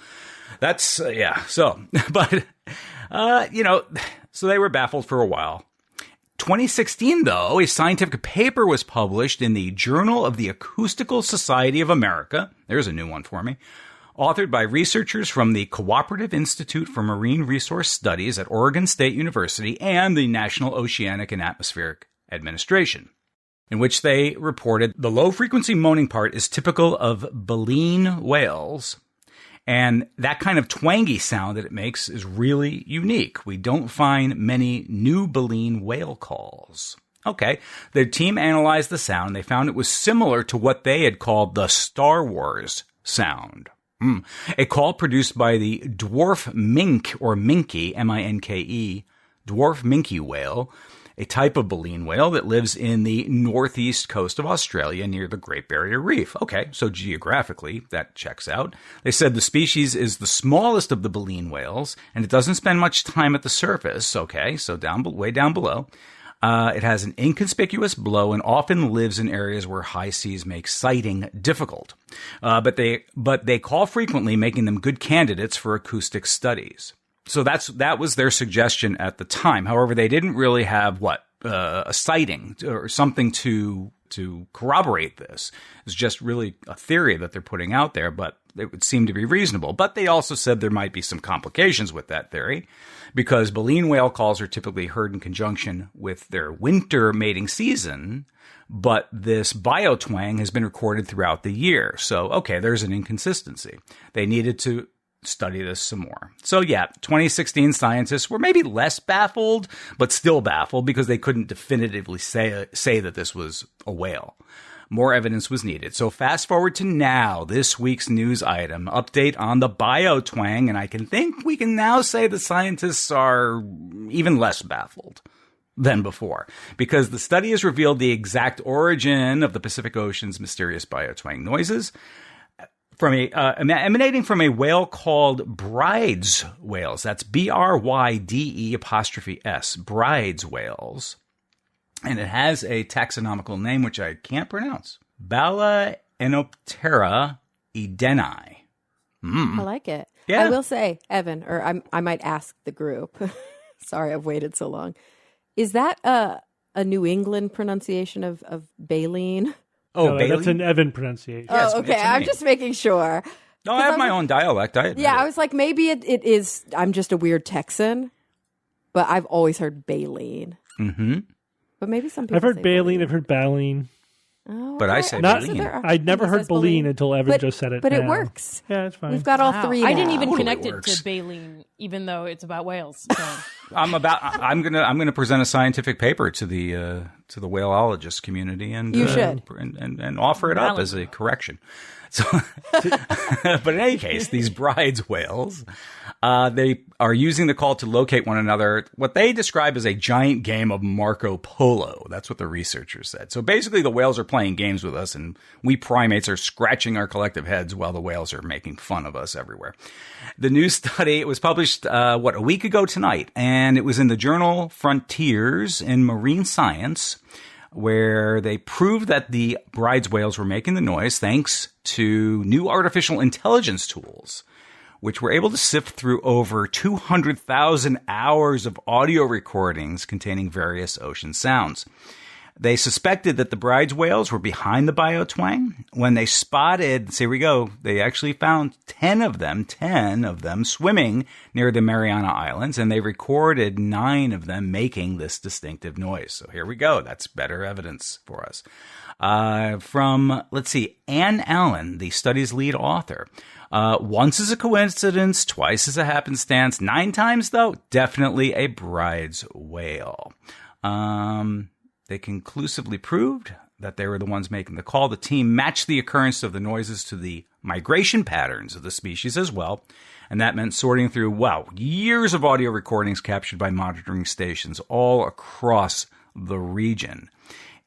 That's, yeah. So, but, so they were baffled for a while. 2016, though, a scientific paper was published in the Journal of the Acoustical Society of America. There's a new one for me. Authored by researchers from the Cooperative Institute for Marine Resource Studies at Oregon State University and the National Oceanic and Atmospheric Administration, in which they reported the low-frequency moaning part is typical of baleen whales, and that kind of twangy sound that it makes is really unique. We don't find many new baleen whale calls. Okay, their team analyzed the sound, and they found it was similar to what they had called the Star Wars sound. A call produced by the dwarf mink, or minke, M-I-N-K-E, dwarf minke whale, a type of baleen whale that lives in the northeast coast of Australia near the Great Barrier Reef. Okay, so geographically, that checks out. They said the species is the smallest of the baleen whales, and it doesn't spend much time at the surface. Okay, so way down below. It has an inconspicuous blow and often lives in areas where high seas make sighting difficult. But they call frequently, making them good candidates for acoustic studies. So that was their suggestion at the time. However, they didn't really have a sighting or something to corroborate this. It's just really a theory that they're putting out there, but it would seem to be reasonable. But they also said there might be some complications with that theory, because baleen whale calls are typically heard in conjunction with their winter mating season, but this Biot Twang has been recorded throughout the year. So, okay, there's an inconsistency. They needed to study this some more. So yeah, 2016 scientists were maybe less baffled, but still baffled because they couldn't definitively say that this was a whale. More evidence was needed. So fast forward to now, this week's news item, update on the Biot Twang, and I think we can now say the scientists are even less baffled than before, because the study has revealed the exact origin of the Pacific Ocean's mysterious Biot Twang noises, emanating from a whale called Bride's whales. That's BRYDE''S, Bride's whales. And it has a taxonomical name, which I can't pronounce. Balaenoptera edeni. I like it. Yeah. I will say, Evan, or I might ask the group. Sorry, I've waited so long. Is that a New England pronunciation of baleen? Oh, no, that's an Evan pronunciation. Oh, okay. I'm just making sure. No, I have my own dialect. I was like, maybe it is. I'm just a weird Texan, but I've always heard baleen. Mm-hmm. But maybe some people. I've heard baleen. I've heard baleen. Oh, but I say baleen. I'd never heard baleen until Evan just said it. But it works. Yeah, it's fine. We've got all three. I didn't even Totally connect works. it to baleen, even though it's about whales. So. I'm gonna present a scientific paper to the whaleologist community, and you should and offer it up as a correction. So, but in any case, these bride's whales, they are using the call to locate one another, what they describe as a giant game of Marco Polo. That's what the researchers said. So basically the whales are playing games with us, and we primates are scratching our collective heads while the whales are making fun of us everywhere. The new study, it was published, a week ago tonight, and it was in the journal Frontiers in Marine Science, where they proved that the bride's whales were making the noise thanks to new artificial intelligence tools, which were able to sift through over 200,000 hours of audio recordings containing various ocean sounds. They suspected that the bride's whales were behind the Biot Twang. When they spotted, here we go, they actually found 10 of them swimming near the Mariana Islands, and they recorded 9 of them making this distinctive noise. So here we go. That's better evidence for us. From, Ann Allen, the study's lead author. Once is a coincidence, twice is a happenstance, 9 times, though, definitely a bride's whale. They conclusively proved that they were the ones making the call. The team matched the occurrence of the noises to the migration patterns of the species as well. And that meant sorting through, years of audio recordings captured by monitoring stations all across the region.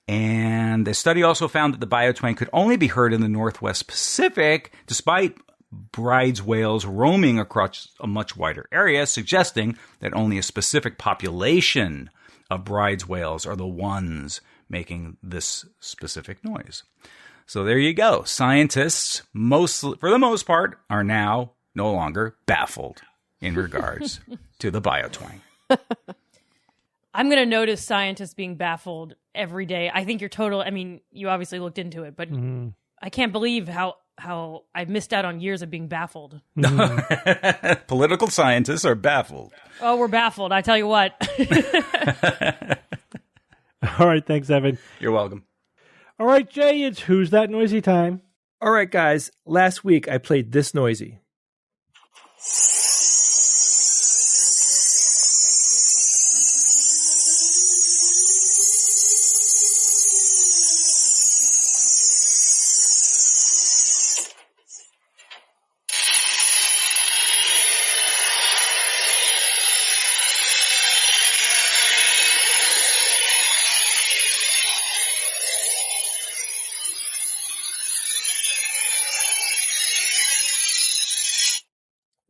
And the study also found that the Biot Twang could only be heard in the Northwest Pacific, despite bride's whales roaming across a much wider area, suggesting that only a specific population of bride's whales are the ones making this specific noise. So there you go. Scientists, for the most part, are now no longer baffled in regards to the Biot Twang. I'm going to notice scientists being baffled every day. I think you obviously looked into it, but I can't believe how I've missed out on years of being baffled. Political scientists are baffled. Oh, we're baffled. I tell you what. All right. Thanks, Evan. You're welcome. All right, Jay, it's Who's That Noisy time. All right, guys. Last week I played this noisy.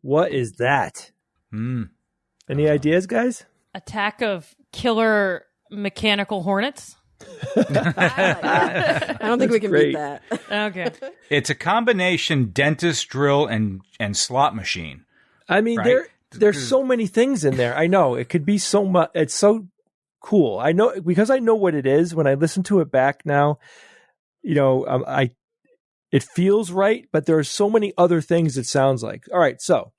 What is that? Any ideas, guys? Attack of killer mechanical hornets? I don't think we can beat that. Okay. It's a combination dentist drill and slot machine. I mean, right? there's so many things in there. I know it could be so much. It's so cool. I know because I know what it is. When I listen to it back now, it feels right, but there are so many other things it sounds like. All right, so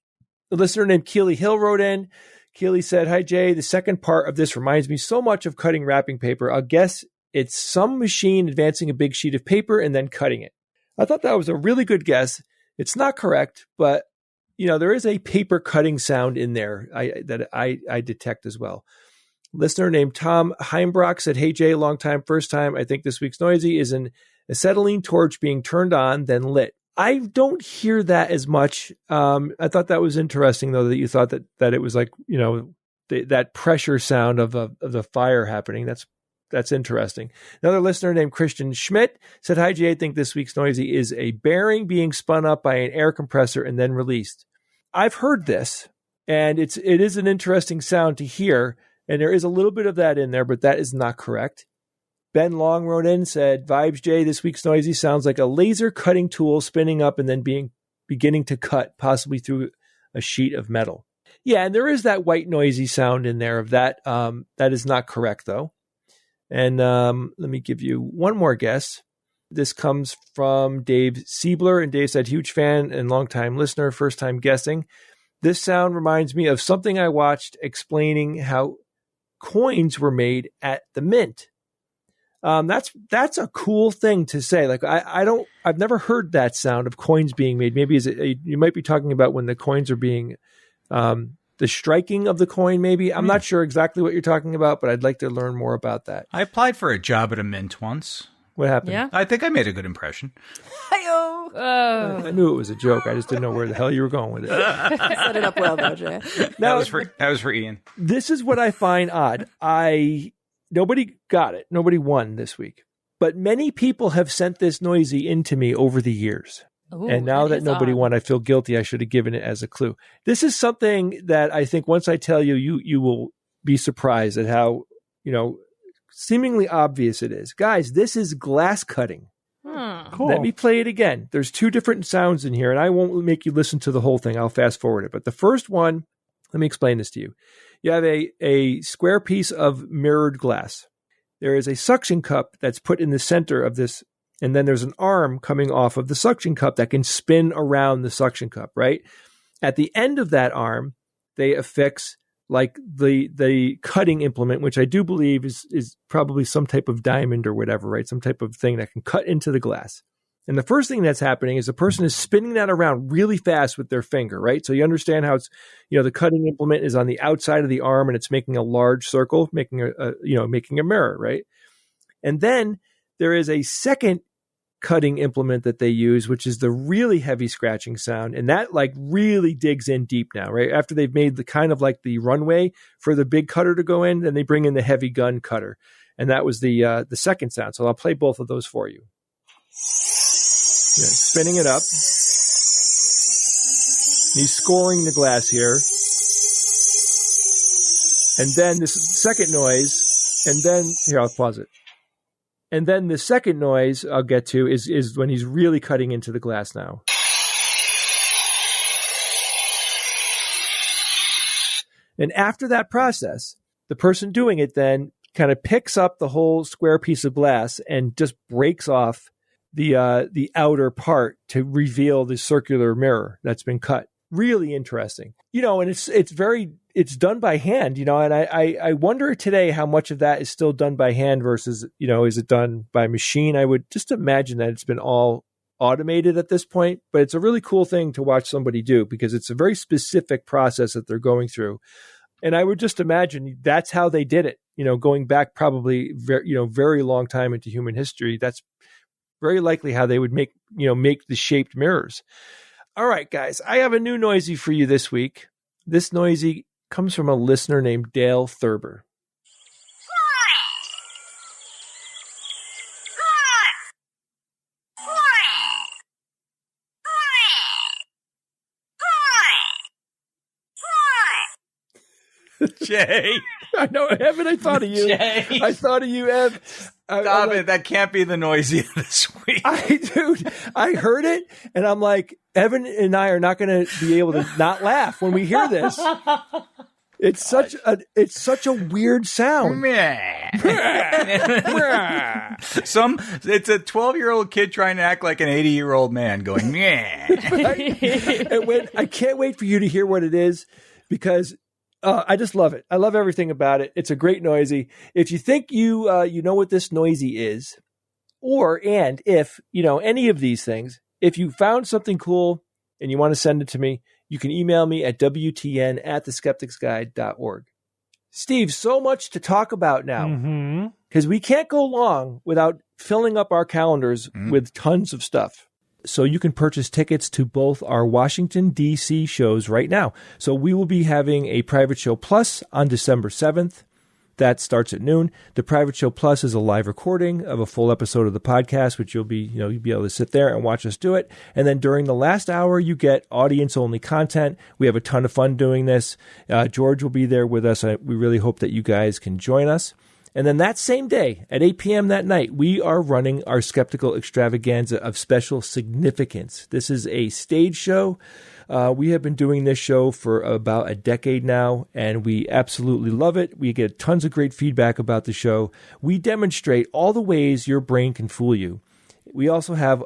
the listener named Keely Hill wrote in. Keely said, "Hi, Jay. The second part of this reminds me so much of cutting wrapping paper. I guess it's some machine advancing a big sheet of paper and then cutting it." I thought that was a really good guess. It's not correct, but there is a paper cutting sound in there that I detect as well. Listener named Tom Heimbrock said, "Hey, Jay, long time, first time. I think this week's noisy is an acetylene torch being turned on, then lit." I don't hear that as much. I thought that was interesting, though, that you thought that it was like, that pressure sound of the fire happening. That's interesting. Another listener named Christian Schmidt said, "Hi, Jay, I think this week's noisy is a bearing being spun up by an air compressor and then released." I've heard this, and it is an interesting sound to hear, and there is a little bit of that in there, but that is not correct. Ben Long wrote in, said, "Vibes, Jay, this week's noisy sounds like a laser cutting tool spinning up and then beginning to cut, possibly through a sheet of metal." Yeah, and there is that white noisy sound in there of that. That is not correct, though. And let me give you one more guess. This comes from Dave Siebler, and Dave said, "Huge fan and longtime listener, first time guessing. This sound reminds me of something I watched explaining how coins were made at the mint." That's a cool thing to say. Like I've never heard that sound of coins being made. Maybe you might be talking about when the coins are being, the striking of the coin. Maybe I'm not sure exactly what you're talking about, but I'd like to learn more about that. I applied for a job at a mint once. What happened? Yeah. I think I made a good impression. Hi-yo. joke. I knew it was a joke. I just didn't know where the hell you were going with it. Set it up well, though, Jay. That was for Ian. This is what I find odd. Nobody got it. Nobody won this week. But many people have sent this noisy into me over the years. Ooh, and now that nobody odd. won, I feel guilty. I should have given it as a clue. This is something that I think once I tell you, you will be surprised at how, seemingly obvious it is. Guys, this is glass cutting. Cool. Let me play it again. There's two different sounds in here, and I won't make you listen to the whole thing. I'll fast forward it. But the first one, let me explain this to you. You have a square piece of mirrored glass. There is a suction cup that's put in the center of this, and then there's an arm coming off of the suction cup that can spin around the suction cup, right? At the end of that arm, they affix like the cutting implement, which I do believe is probably some type of diamond or whatever, right? Some type of thing that can cut into the glass. And the first thing that's happening is the person is spinning that around really fast with their finger, right? So you understand how it's, the cutting implement is on the outside of the arm and it's making a large circle, making a mirror, right? And then there is a second cutting implement that they use, which is the really heavy scratching sound. And that like really digs in deep now, right? After they've made the kind of like the runway for the big cutter to go in, then they bring in the heavy gun cutter. And that was the second sound. So I'll play both of those for you. Spinning it up. He's scoring the glass here. And then this second noise, and then, here, I'll pause it. And then the second noise I'll get to is when he's really cutting into the glass now. And after that process, the person doing it then kind of picks up the whole square piece of glass and just breaks off the outer part to reveal the circular mirror that's been cut. Really interesting. And it's done by hand, and I wonder today how much of that is still done by hand versus, is it done by machine? I would just imagine that it's been all automated at this point, but it's a really cool thing to watch somebody do because it's a very specific process that they're going through. And I would just imagine that's how they did it, going back probably very long time into human history. That's very likely how they would make the shaped mirrors. All right, guys, I have a new noisy for you this week. This noisy comes from a listener named Dale Thurber. Jay. I know, Evan, I thought of you. Jay. I thought of you, Ev. Stop it. That can't be the noisy of this week. I heard it, and I'm like, Evan and I are not going to be able to not laugh when we hear this. It's such a weird sound. It's a 12-year-old kid trying to act like an 80-year-old man going, meh. And I can't wait for you to hear what it is because I just love it. I love everything about it. It's a great noisy. If you think you know what this noisy is, and if any of these things, if you found something cool and you want to send it to me, you can email me at wtn@theskepticsguide.org. Steve, so much to talk about now because we can't go long without filling up our calendars with tons of stuff. So you can purchase tickets to both our Washington, D.C. shows right now. So we will be having a Private Show Plus on December 7th. That starts at noon. The Private Show Plus is a live recording of a full episode of the podcast, which you'll be able to sit there and watch us do it. And then during the last hour, you get audience-only content. We have a ton of fun doing this. George will be there with us. We really hope that you guys can join us. And then that same day, at 8 p.m. that night, we are running our Skeptical Extravaganza of Special Significance. This is a stage show. We have been doing this show for about a decade now, and we absolutely love it. We get tons of great feedback about the show. We demonstrate all the ways your brain can fool you. We also have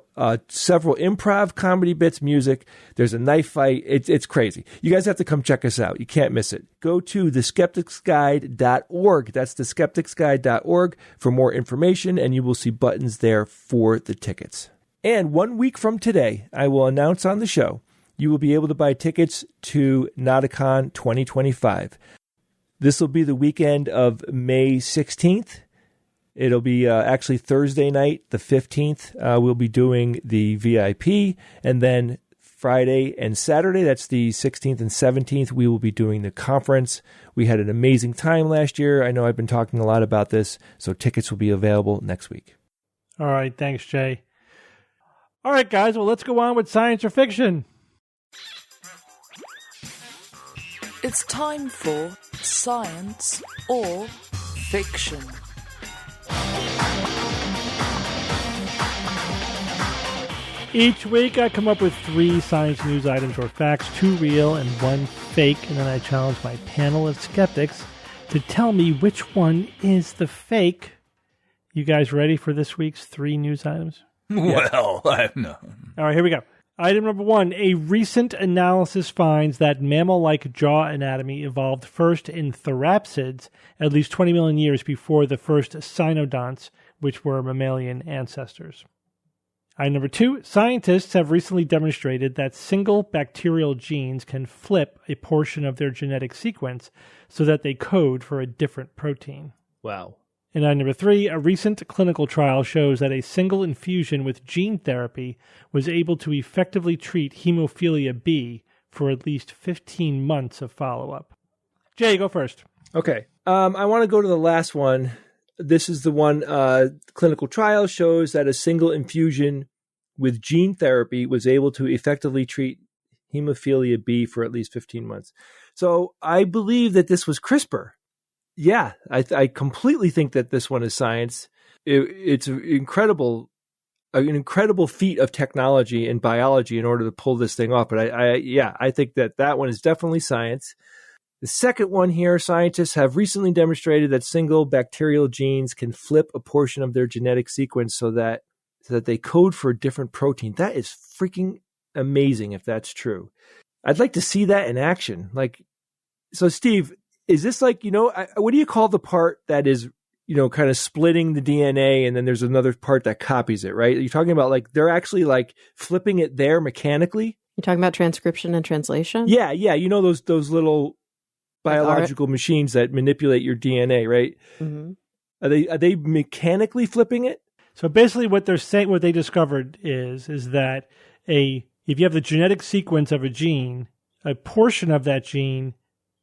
several improv comedy bits, music. There's a knife fight. It's crazy. You guys have to come check us out. You can't miss it. Go to theskepticsguide.org. That's theskepticsguide.org for more information, and you will see buttons there for the tickets. And 1 week from today, I will announce on the show, you will be able to buy tickets to Nauticon 2025. This will be the weekend of May 16th. It'll be actually Thursday night, the 15th. We'll be doing the VIP, and then Friday and Saturday, that's the 16th and 17th, we will be doing the conference. We had an amazing time last year. I know I've been talking a lot about this, so tickets will be available next week. All right. Thanks, Jay. All right, guys. Well, let's go on with science or fiction. It's time for science or fiction. Each week, I come up with 3 science news items or facts, 2 real and 1 fake, and then I challenge my panel of skeptics to tell me which one is the fake. You guys ready for this week's 3 news items? Well, no. All right, here we go. Item number 1, a recent analysis finds that mammal-like jaw anatomy evolved first in therapsids at least 20 million years before the first cynodonts, which were mammalian ancestors. Item number 2, scientists have recently demonstrated that single bacterial genes can flip a portion of their genetic sequence so that they code for a different protein. Wow. And item number 3, a recent clinical trial shows that a single infusion with gene therapy was able to effectively treat hemophilia B for at least 15 months of follow-up. Jay, go first. Okay. I want to go to the last one. This is the one, clinical trial shows that a single infusion with gene therapy was able to effectively treat hemophilia B for at least 15 months. So I believe that this was CRISPR. Yeah, I completely think that this one is science. It's an incredible feat of technology and biology in order to pull this thing off. But I think that one is definitely science. The second one here, scientists have recently demonstrated that single bacterial genes can flip a portion of their genetic sequence so that they code for a different protein. That is freaking amazing if that's true. I'd like to see that in action. So Steve, is this what do you call the part that is, kind of splitting the DNA and then there's another part that copies it, right? You're talking about they're actually flipping it there mechanically? You're talking about transcription and translation? Yeah. Those little biological machines that manipulate your DNA, right? Mm-hmm. Are they mechanically flipping it? So basically what they're saying, what they discovered is that if you have the genetic sequence of a gene, a portion of that gene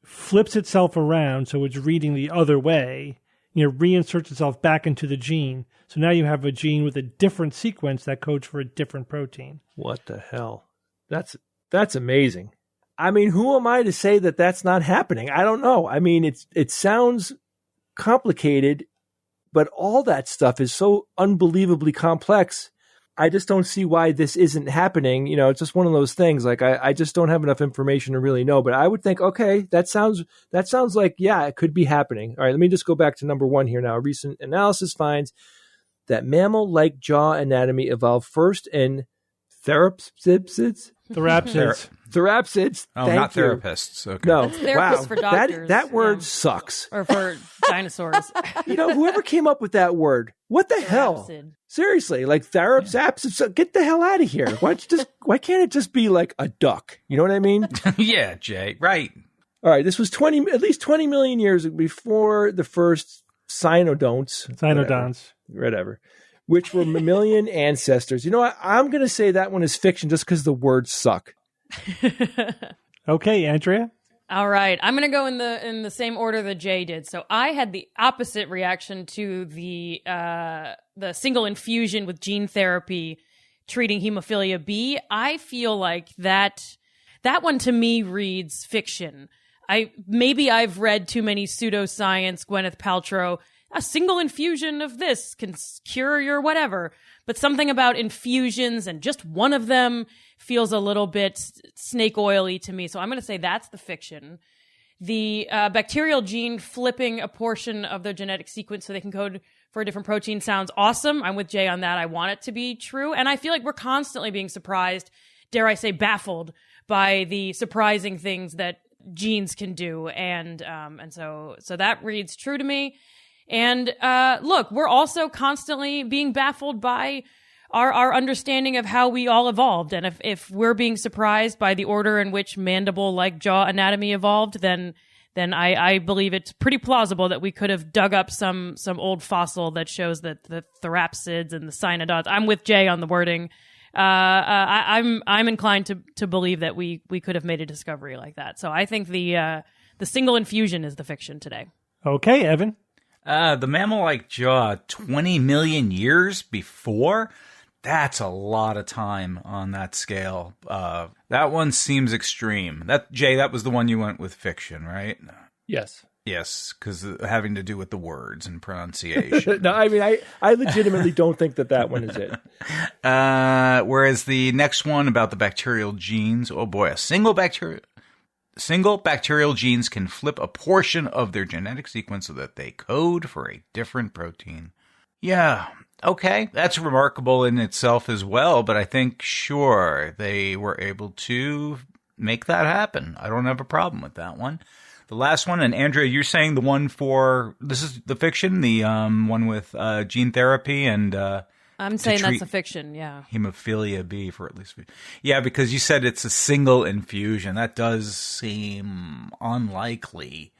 flips itself around so it's reading the other way, reinserts itself back into the gene. So now you have a gene with a different sequence that codes for a different protein. What the hell? That's amazing. I mean, who am I to say that that's not happening? I don't know. I mean, it sounds complicated, but all that stuff is so unbelievably complex. I just don't see why this isn't happening. It's just one of those things. I just don't have enough information to really know. But I would think, okay, that sounds like, yeah, it could be happening. All right, let me just go back to number 1 here now. A recent analysis finds that mammal-like jaw anatomy evolved first in therapsids. Therapsids. Oh, not therapists. Okay. No. Therapists for doctors. That word sucks. Or for dinosaurs. Whoever came up with that word, what the hell? Seriously, theraps, get the hell out of here. Why can't it just be like a duck? You know what I mean? Yeah, Jay. Right. All right. This was at least 20 million years before the first cynodonts. Whatever. Which were mammalian ancestors. You know what? I'm going to say that one is fiction just because the words suck. Okay, Andrea? All right. I'm going to go in the same order that Jay did. So I had the opposite reaction to the single infusion with gene therapy treating hemophilia B. I feel like that one to me reads fiction. Maybe I've read too many pseudoscience, Gwyneth Paltrow, a single infusion of this can cure your whatever. But something about infusions and just one of them feels a little bit snake oily to me. So I'm going to say that's the fiction. The bacterial gene flipping a portion of their genetic sequence so they can code for a different protein sounds awesome. I'm with Jay on that. I want it to be true. And I feel like we're constantly being surprised, dare I say baffled, by the surprising things that genes can do. And so that reads true to me. And look, we're also constantly being baffled by our understanding of how we all evolved. And if we're being surprised by the order in which mandible-like jaw anatomy evolved, then then I believe it's pretty plausible that we could have dug up some old fossil that shows that the therapsids and the cynodonts. I'm with Jay on the wording. I'm inclined to believe that we could have made a discovery like that. So I think the single infusion is the fiction today. Okay, Evan. The mammal-like jaw, 20 million years before? That's a lot of time on that scale. That one seems extreme. Jay, that was the one you went with fiction, right? Yes. Yes, because having to do with the words and pronunciation. No, I mean, I legitimately don't think that one is it. Whereas the next one about the bacterial genes, oh boy, single bacterial genes can flip a portion of their genetic sequence so that they code for a different protein. Yeah, okay, that's remarkable in itself as well, but I think, sure, they were able to make that happen. I don't have a problem with that one. The last one, and Andrea, you're saying the one this is the fiction, the one with gene therapy and... I'm saying that's a fiction, yeah. Hemophilia B for at least... Yeah, because you said it's a single infusion. That does seem unlikely.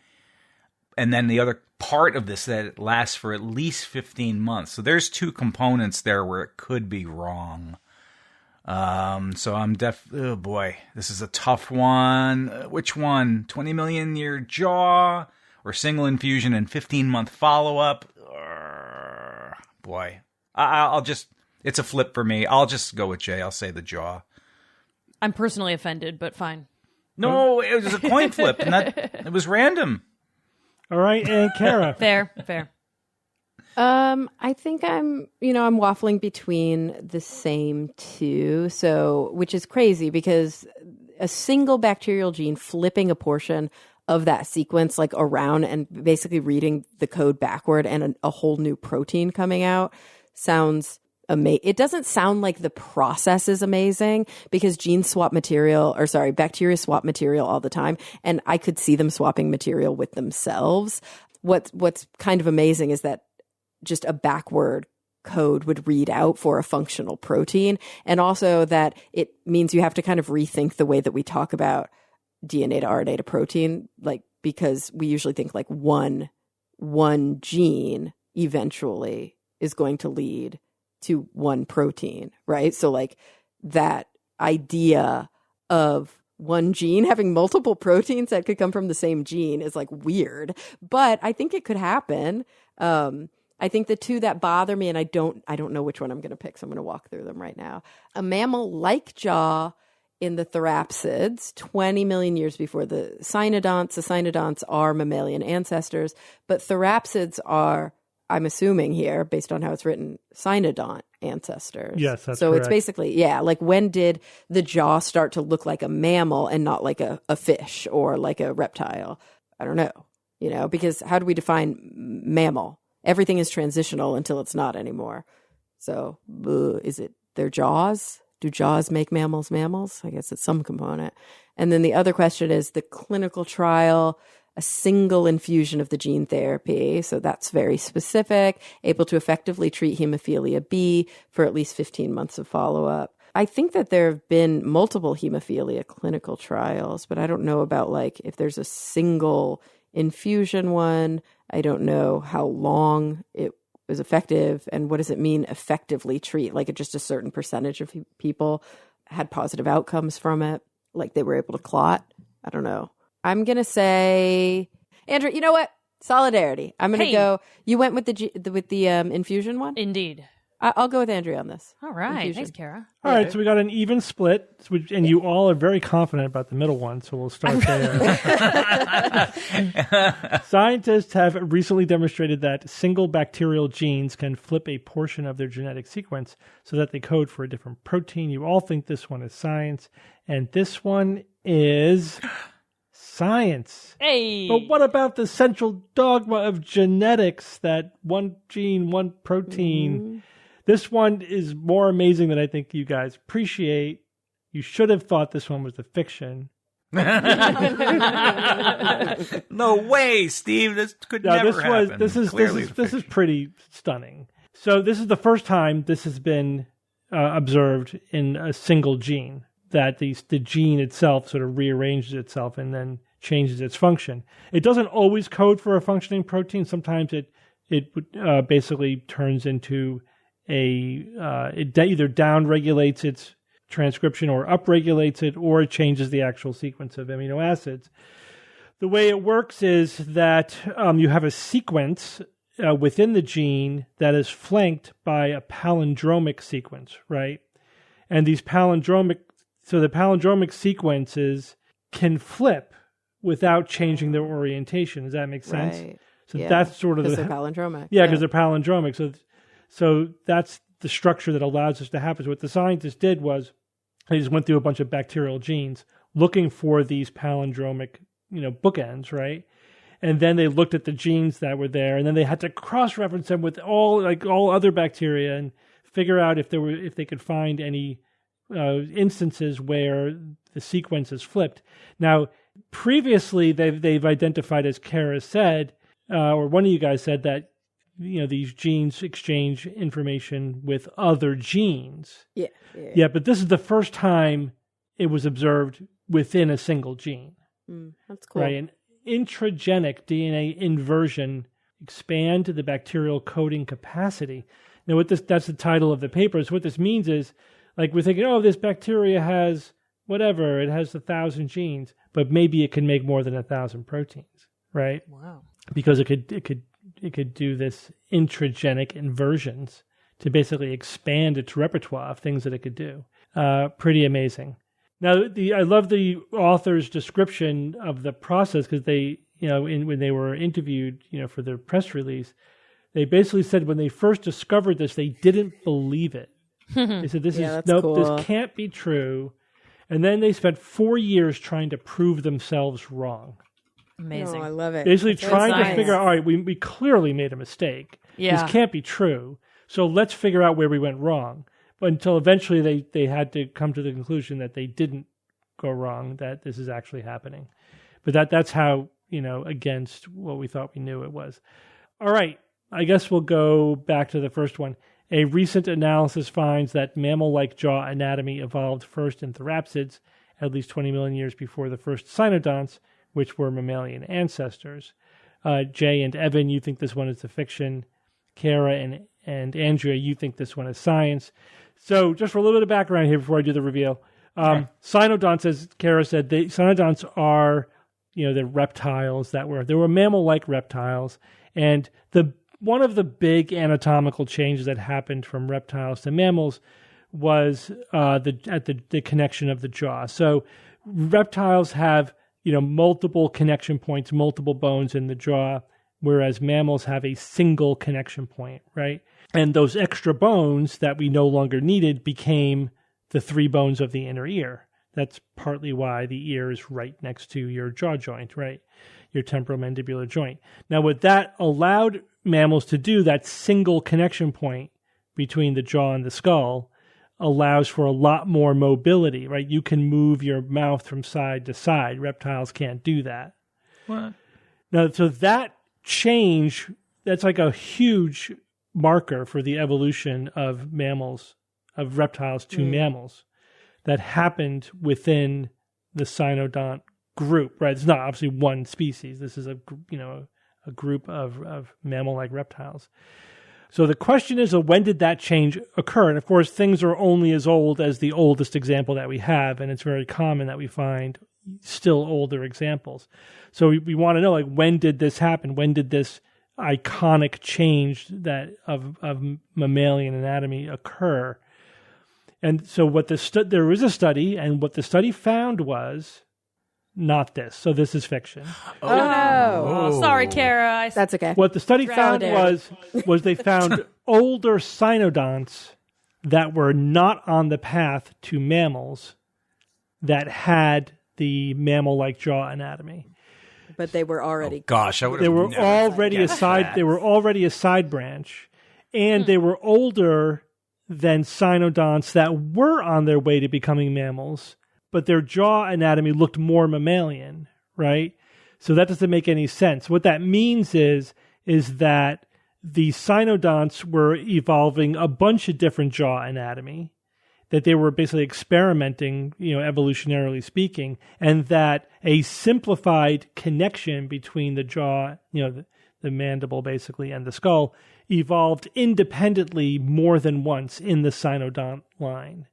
And then the other part of this, that it lasts for at least 15 months. So there's two components there where it could be wrong. So I'm oh boy, this is a tough one. Which one? 20 million year jaw or single infusion and 15-month follow-up? Boy. It's a flip for me. I'll just go with Jay. I'll say the jaw. I'm personally offended, but fine. No, it was a coin flip, and it was random. All right, and Kara. Fair. I think I'm waffling between the same two. So, which is crazy because a single bacterial gene flipping a portion of that sequence like around and basically reading the code backward and a whole new protein coming out sounds amazing. It doesn't sound like the process is amazing because bacteria swap material all the time. And I could see them swapping material with themselves. What's kind of amazing is that just a backward code would read out for a functional protein. And also that it means you have to kind of rethink the way that we talk about DNA to RNA to protein, like, because we usually think like one gene eventually is going to lead to one protein, right? So like that idea of one gene having multiple proteins that could come from the same gene is like weird, but I think it could happen. I think the two that bother me, and I don't know which one I'm going to pick, so I'm going to walk through them right now. A mammal-like jaw in the therapsids, 20 million years before the cynodonts. The cynodonts are mammalian ancestors, but therapsids are, I'm assuming here, based on how it's written, cynodont ancestors. Yes, that's so correct. It's basically, like when did the jaw start to look like a mammal and not like a fish or like a reptile? I don't know, because how do we define mammal? Everything is transitional until it's not anymore. So is it their jaws? Do jaws make mammals mammals? I guess it's some component. And then the other question is the clinical trial, a single infusion of the gene therapy. So that's very specific, able to effectively treat hemophilia B for at least 15 months of follow-up. I think that there have been multiple hemophilia clinical trials, but I don't know about like if there's a single infusion one. I don't know how long it was effective and what does it mean effectively treat? Like just a certain percentage of people had positive outcomes from it, like they were able to clot. I don't know. I'm going to say, Andrew, you know what? Solidarity. I'm going to go. You went with the infusion one? Indeed. I'll go with Andrea on this. All right. Infusion. Thanks, Kara. All right, so we got an even split, and you all are very confident about the middle one, so we'll start there. Scientists have recently demonstrated that single bacterial genes can flip a portion of their genetic sequence so that they code for a different protein. You all think this one is science, and this one is science. Hey! But what about the central dogma of genetics, that one gene, one protein? Mm-hmm. This one is more amazing than I think you guys appreciate. You should have thought this one was a fiction. No way, Steve. This could never happen. This is pretty stunning. So this is the first time this has been observed in a single gene, that the gene itself sort of rearranges itself and then changes its function. It doesn't always code for a functioning protein. Sometimes it basically turns into it either down-regulates its transcription or upregulates it, or it changes the actual sequence of amino acids. The way it works is that you have a sequence within the gene that is flanked by a palindromic sequence, right? And these the palindromic sequences can flip without changing their orientation. Does that make sense? Right. So that's sort of because they're palindromic. Yeah, because they're palindromic. So that's the structure that allows this to happen. So what the scientists did was they just went through a bunch of bacterial genes looking for these palindromic, bookends, right? And then they looked at the genes that were there, and then they had to cross-reference them with all other bacteria and figure out if they could find any instances where the sequence is flipped. Now, previously they've identified, as Kara said, or one of you guys said, that these genes exchange information with other genes. Yeah, but this is the first time it was observed within a single gene. That's cool. Right, and intragenic DNA inversion expand the bacterial coding capacity. Now, that's the title of the paper. So what this means is, like, we're thinking, this bacteria has whatever, it has 1,000 genes, but maybe it can make more than 1,000 proteins, right? Wow. Because it could do this intragenic inversions to basically expand its repertoire of things that it could do. Pretty amazing. Now, I love the author's description of the process, because they, when they were interviewed, for their press release, they basically said when they first discovered this, they didn't believe it. They said, this can't be true. And then they spent 4 years trying to prove themselves wrung. Amazing. Oh, I love it. Basically That's trying to nice. figure out, all right, we clearly made a mistake. Yeah. This can't be true. So let's figure out where we went wrong. But until eventually they had to come to the conclusion that they didn't go wrong, that this is actually happening. But that's how, against what we thought we knew it was. All right, I guess we'll go back to the first one. A recent analysis finds that mammal-like jaw anatomy evolved first in therapsids, at least 20 million years before the first cynodonts, which were mammalian ancestors. Jay and Evan, you think this one is a fiction. Kara and Andrea, you think this one is science. So just for a little bit of background here before I do the reveal. Cynodonts, as Kara said, cynodonts are, the reptiles they were mammal-like reptiles. And one of the big anatomical changes that happened from reptiles to mammals was the connection of the jaw. So reptiles have, multiple connection points, multiple bones in the jaw, whereas mammals have a single connection point, right? And those extra bones that we no longer needed became the 3 bones of the inner ear. That's partly why the ear is right next to your jaw joint, right? Your temporomandibular joint. Now, what that allowed mammals to do, that single connection point between the jaw and the skull, allows for a lot more mobility, right? You can move your mouth from side to side. Reptiles can't do that. What? Now, so that change, that's like a huge marker for the evolution of mammals, of reptiles to mammals, that happened within the cynodont group, right? It's not obviously one species. This is a group of mammal-like reptiles. So the question is, when did that change occur? And of course, things are only as old as the oldest example that we have, and it's very common that we find still older examples. So we want to know, when did this happen? When did this iconic change that of mammalian anatomy occur? And so there was a study, and what the study found was not this. So this is fiction. Oh, sorry, Kara. That's okay. What the study found was they found older cynodonts that were not on the path to mammals that had the mammal-like jaw anatomy. But they were already. Gosh, I would have They were never already a guessed side. that. They were already a side branch, and they were older than cynodonts that were on their way to becoming mammals, but their jaw anatomy looked more mammalian, right? So that doesn't make any sense. What that means is that the cynodonts were evolving a bunch of different jaw anatomy. that they were basically experimenting, evolutionarily speaking, and that a simplified connection between the jaw, the mandible basically, and the skull evolved independently more than once in the cynodont line,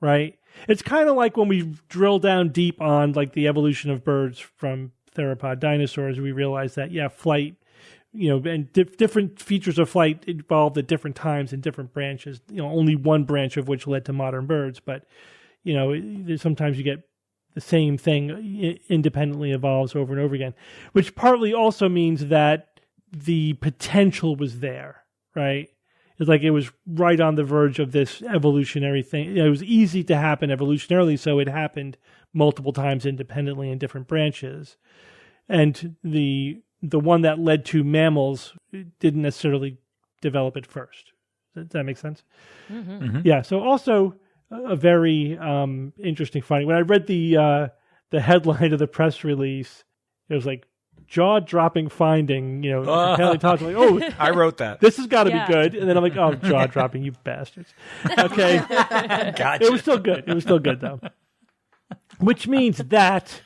right? It's kind of like when we drill down deep on like the evolution of birds from theropod dinosaurs, we realize that, flight, and different features of flight evolved at different times in different branches, only one branch of which led to modern birds. But, sometimes you get the same thing independently evolves over and over again, which partly also means that the potential was there, right? It's like it was right on the verge of this evolutionary thing. It was easy to happen evolutionarily, so it happened multiple times independently in different branches. And the one that led to mammals didn't necessarily develop it first. Does that make sense? Mm-hmm. Mm-hmm. Yeah. So also a very interesting finding. When I read the headline of the press release, it was like, jaw-dropping finding, paleontology. Like, oh, I wrote that. This has got to be good. And then I'm like, oh, jaw-dropping, you bastards. Okay. Gotcha. It was still good. It was still good, though. Which means that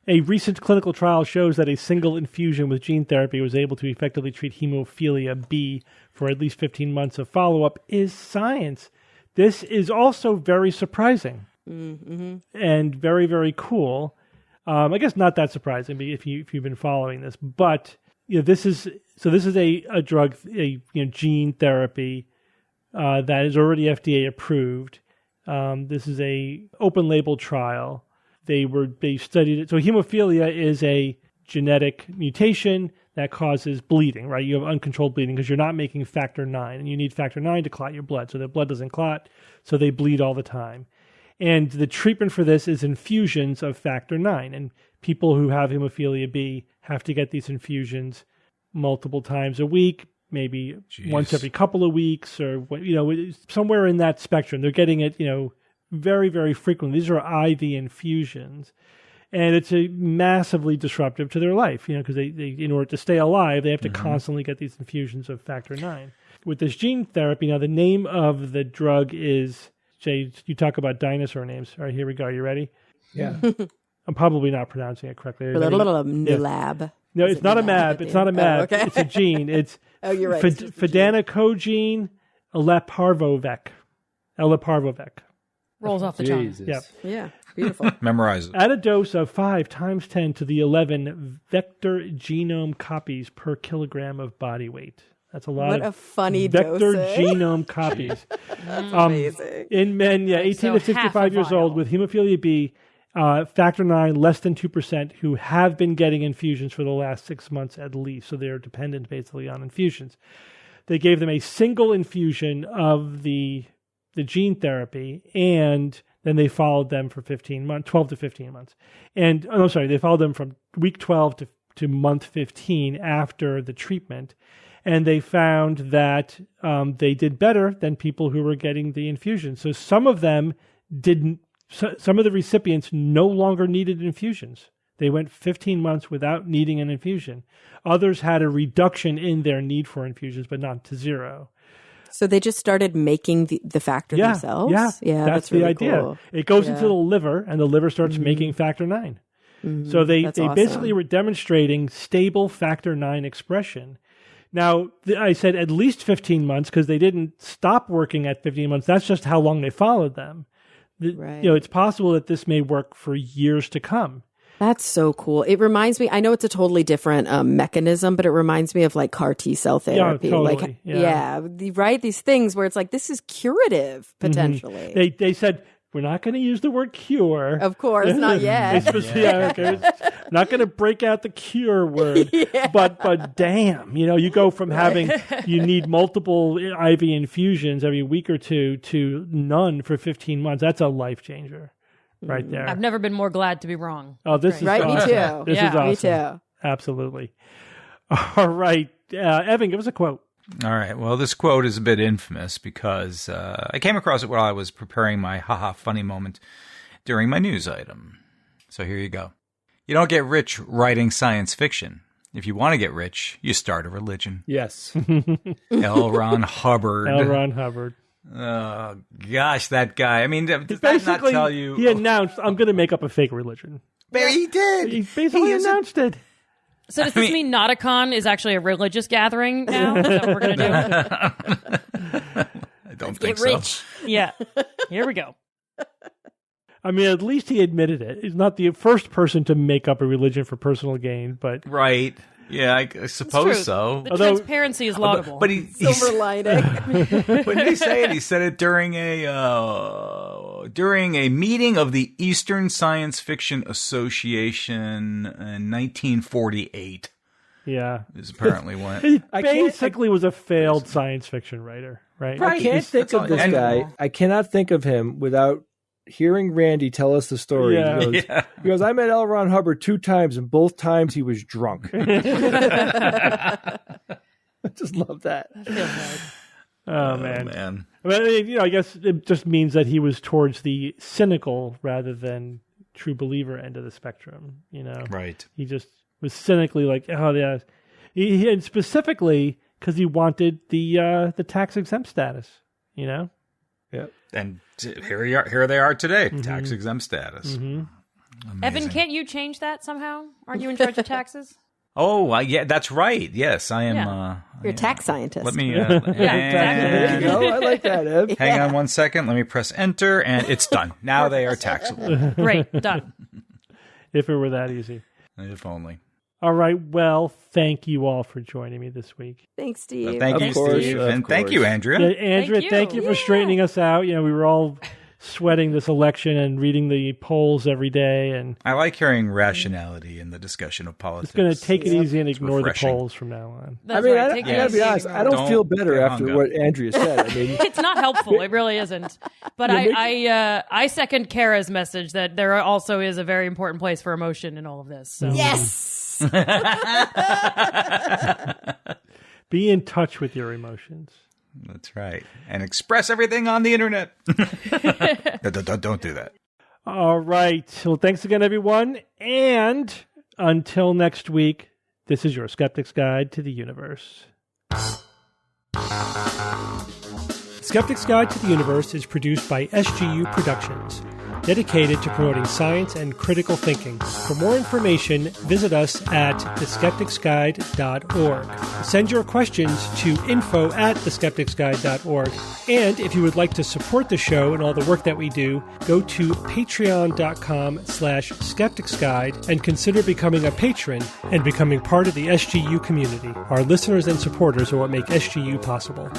a recent clinical trial shows that a single infusion with gene therapy was able to effectively treat hemophilia B for at least 15 months of follow-up is science. This is also very surprising and very, very cool. I guess not that surprising if you've been following this, but this is a drug, gene therapy that is already FDA approved. This is a open label trial. They studied it. So hemophilia is a genetic mutation that causes bleeding, right? You have uncontrolled bleeding because you're not making factor IX, and you need factor IX to clot your blood. So the blood doesn't clot, so they bleed all the time. And the treatment for this is infusions of factor IX. And people who have hemophilia B have to get these infusions multiple times a week, maybe once every couple of weeks, or somewhere in that spectrum. They're getting it, very, very frequently. These are IV infusions. And it's massively disruptive to their life, because they in order to stay alive, they have to constantly get these infusions of factor IX. With this gene therapy, now the name of the drug is... Jay, you talk about dinosaur names. All right, here we go. Are you ready? Yeah. I'm probably not pronouncing it correctly. Nulab. No, it's not a mab. It's not a mab. Okay. It's a gene. It's you're right. Fidanacogene elaparvovec. Rolls off the tongue. Yeah. Yeah. Beautiful. Memorize it. At a dose of 5 × 10 to the 11 vector genome copies per kilogram of body weight. That's a lot. What a funny vector dosage. Genome copies. Amazing. In men, 18 to 65 years old with hemophilia B, factor IX less than 2%, who have been getting infusions for the last 6 months at least. So they're dependent basically on infusions. They gave them a single infusion of the gene therapy, and then they followed them for 12 to 15 months. And they followed them from week 12 to month 15 after the treatment. And they found that they did better than people who were getting the infusion. So some of them didn't. Some of the recipients no longer needed infusions. They went 15 months without needing an infusion. Others had a reduction in their need for infusions, but not to zero. So they just started making the factor themselves? Yeah, that's really the idea. Cool. It goes into the liver, and the liver starts making factor IX. So they basically were demonstrating stable factor IX expression. Now, I said at least 15 months because they didn't stop working at 15 months. That's just how long they followed them. Right. It's possible that this may work for years to come. That's so cool. It reminds me, I know it's a totally different mechanism, but it reminds me of like CAR T cell therapy. Yeah, totally. Right? These things where it's like, this is curative potentially. Mm-hmm. They said, we're not going to use the word cure. Of course, not yet. Not going to break out the cure word, but damn, you go from having, you need multiple IV infusions every week or two to none for 15 months. That's a life changer right there. I've never been more glad to be wrong. Oh, this is right. awesome. Me too. This is awesome. Me too. Absolutely. All right. Evan, give us a quote. All right. Well, this quote is a bit infamous because I came across it while I was preparing my haha funny moment during my news item. So here you go. You don't get rich writing science fiction. If you want to get rich, you start a religion. Yes. L. Ron Hubbard. L. Ron Hubbard. Oh, gosh, that guy. I mean, does that not Basically, tell you? he announced, I'm going to make up a fake religion. But he did. He basically announced it. So does this mean Nauticon is actually a religious gathering now? Is that what we're going to I don't think so. Yeah. Here we go. I mean, at least he admitted it. He's not the first person to make up a religion for personal gain, but... Right. Yeah, I suppose so. The transparency is laudable. But Silver lining. When did he say it? He said it during a meeting of the Eastern Science Fiction Association in 1948. Yeah. Is apparently when He basically was a failed science fiction writer, right? I can't think of this guy. I cannot think of him without hearing Randy tell us the story. Yeah. He goes, I met L. Ron Hubbard 2 times, and both times he was drunk. I just love that. Oh, man. I mean, I guess it just means that he was towards the cynical rather than true believer end of the spectrum, Right. He just was cynically like, oh, yeah. And specifically because he wanted the tax-exempt status, Yeah. And here they are today, tax-exempt status. Mm-hmm. Evan, can't you change that somehow? Aren't you in charge of taxes? Oh, yeah, that's right. Yes, I am. Yeah. You're a tax scientist. Let me. There you go. I like that, Ev. Hang on 1 second. Let me press enter, and it's done. Now they are taxable. Great, done. If it were that easy. If only. All right. Well, thank you all for joining me this week. Thanks, Steve. Thank you, Steve. And thank you, Andrea. Yeah, Andrea, thank you for straightening us out. We were all sweating this election and reading the polls every day. And I like hearing rationality in the discussion of politics. Just going to take it easy and ignore the polls from now on. I gotta be honest. I don't feel better after what Andrea said. I mean, it's not helpful. It really isn't. But I second Kara's message that there also is a very important place for emotion in all of this. So. Yes. Be in touch with your emotions. That's right. And express everything on the internet. Don't do that. All right. Well, thanks again, everyone. And until next week, this is your Skeptic's Guide to the Universe. Skeptic's Guide to the Universe is produced by SGU Productions, dedicated to promoting science and critical thinking. For more information, visit us at theskepticsguide.org. Send your questions to info@theskepticsguide.org. And if you would like to support the show and all the work that we do, go to patreon.com/skepticsguide and consider becoming a patron and becoming part of the SGU community. Our listeners and supporters are what make SGU possible.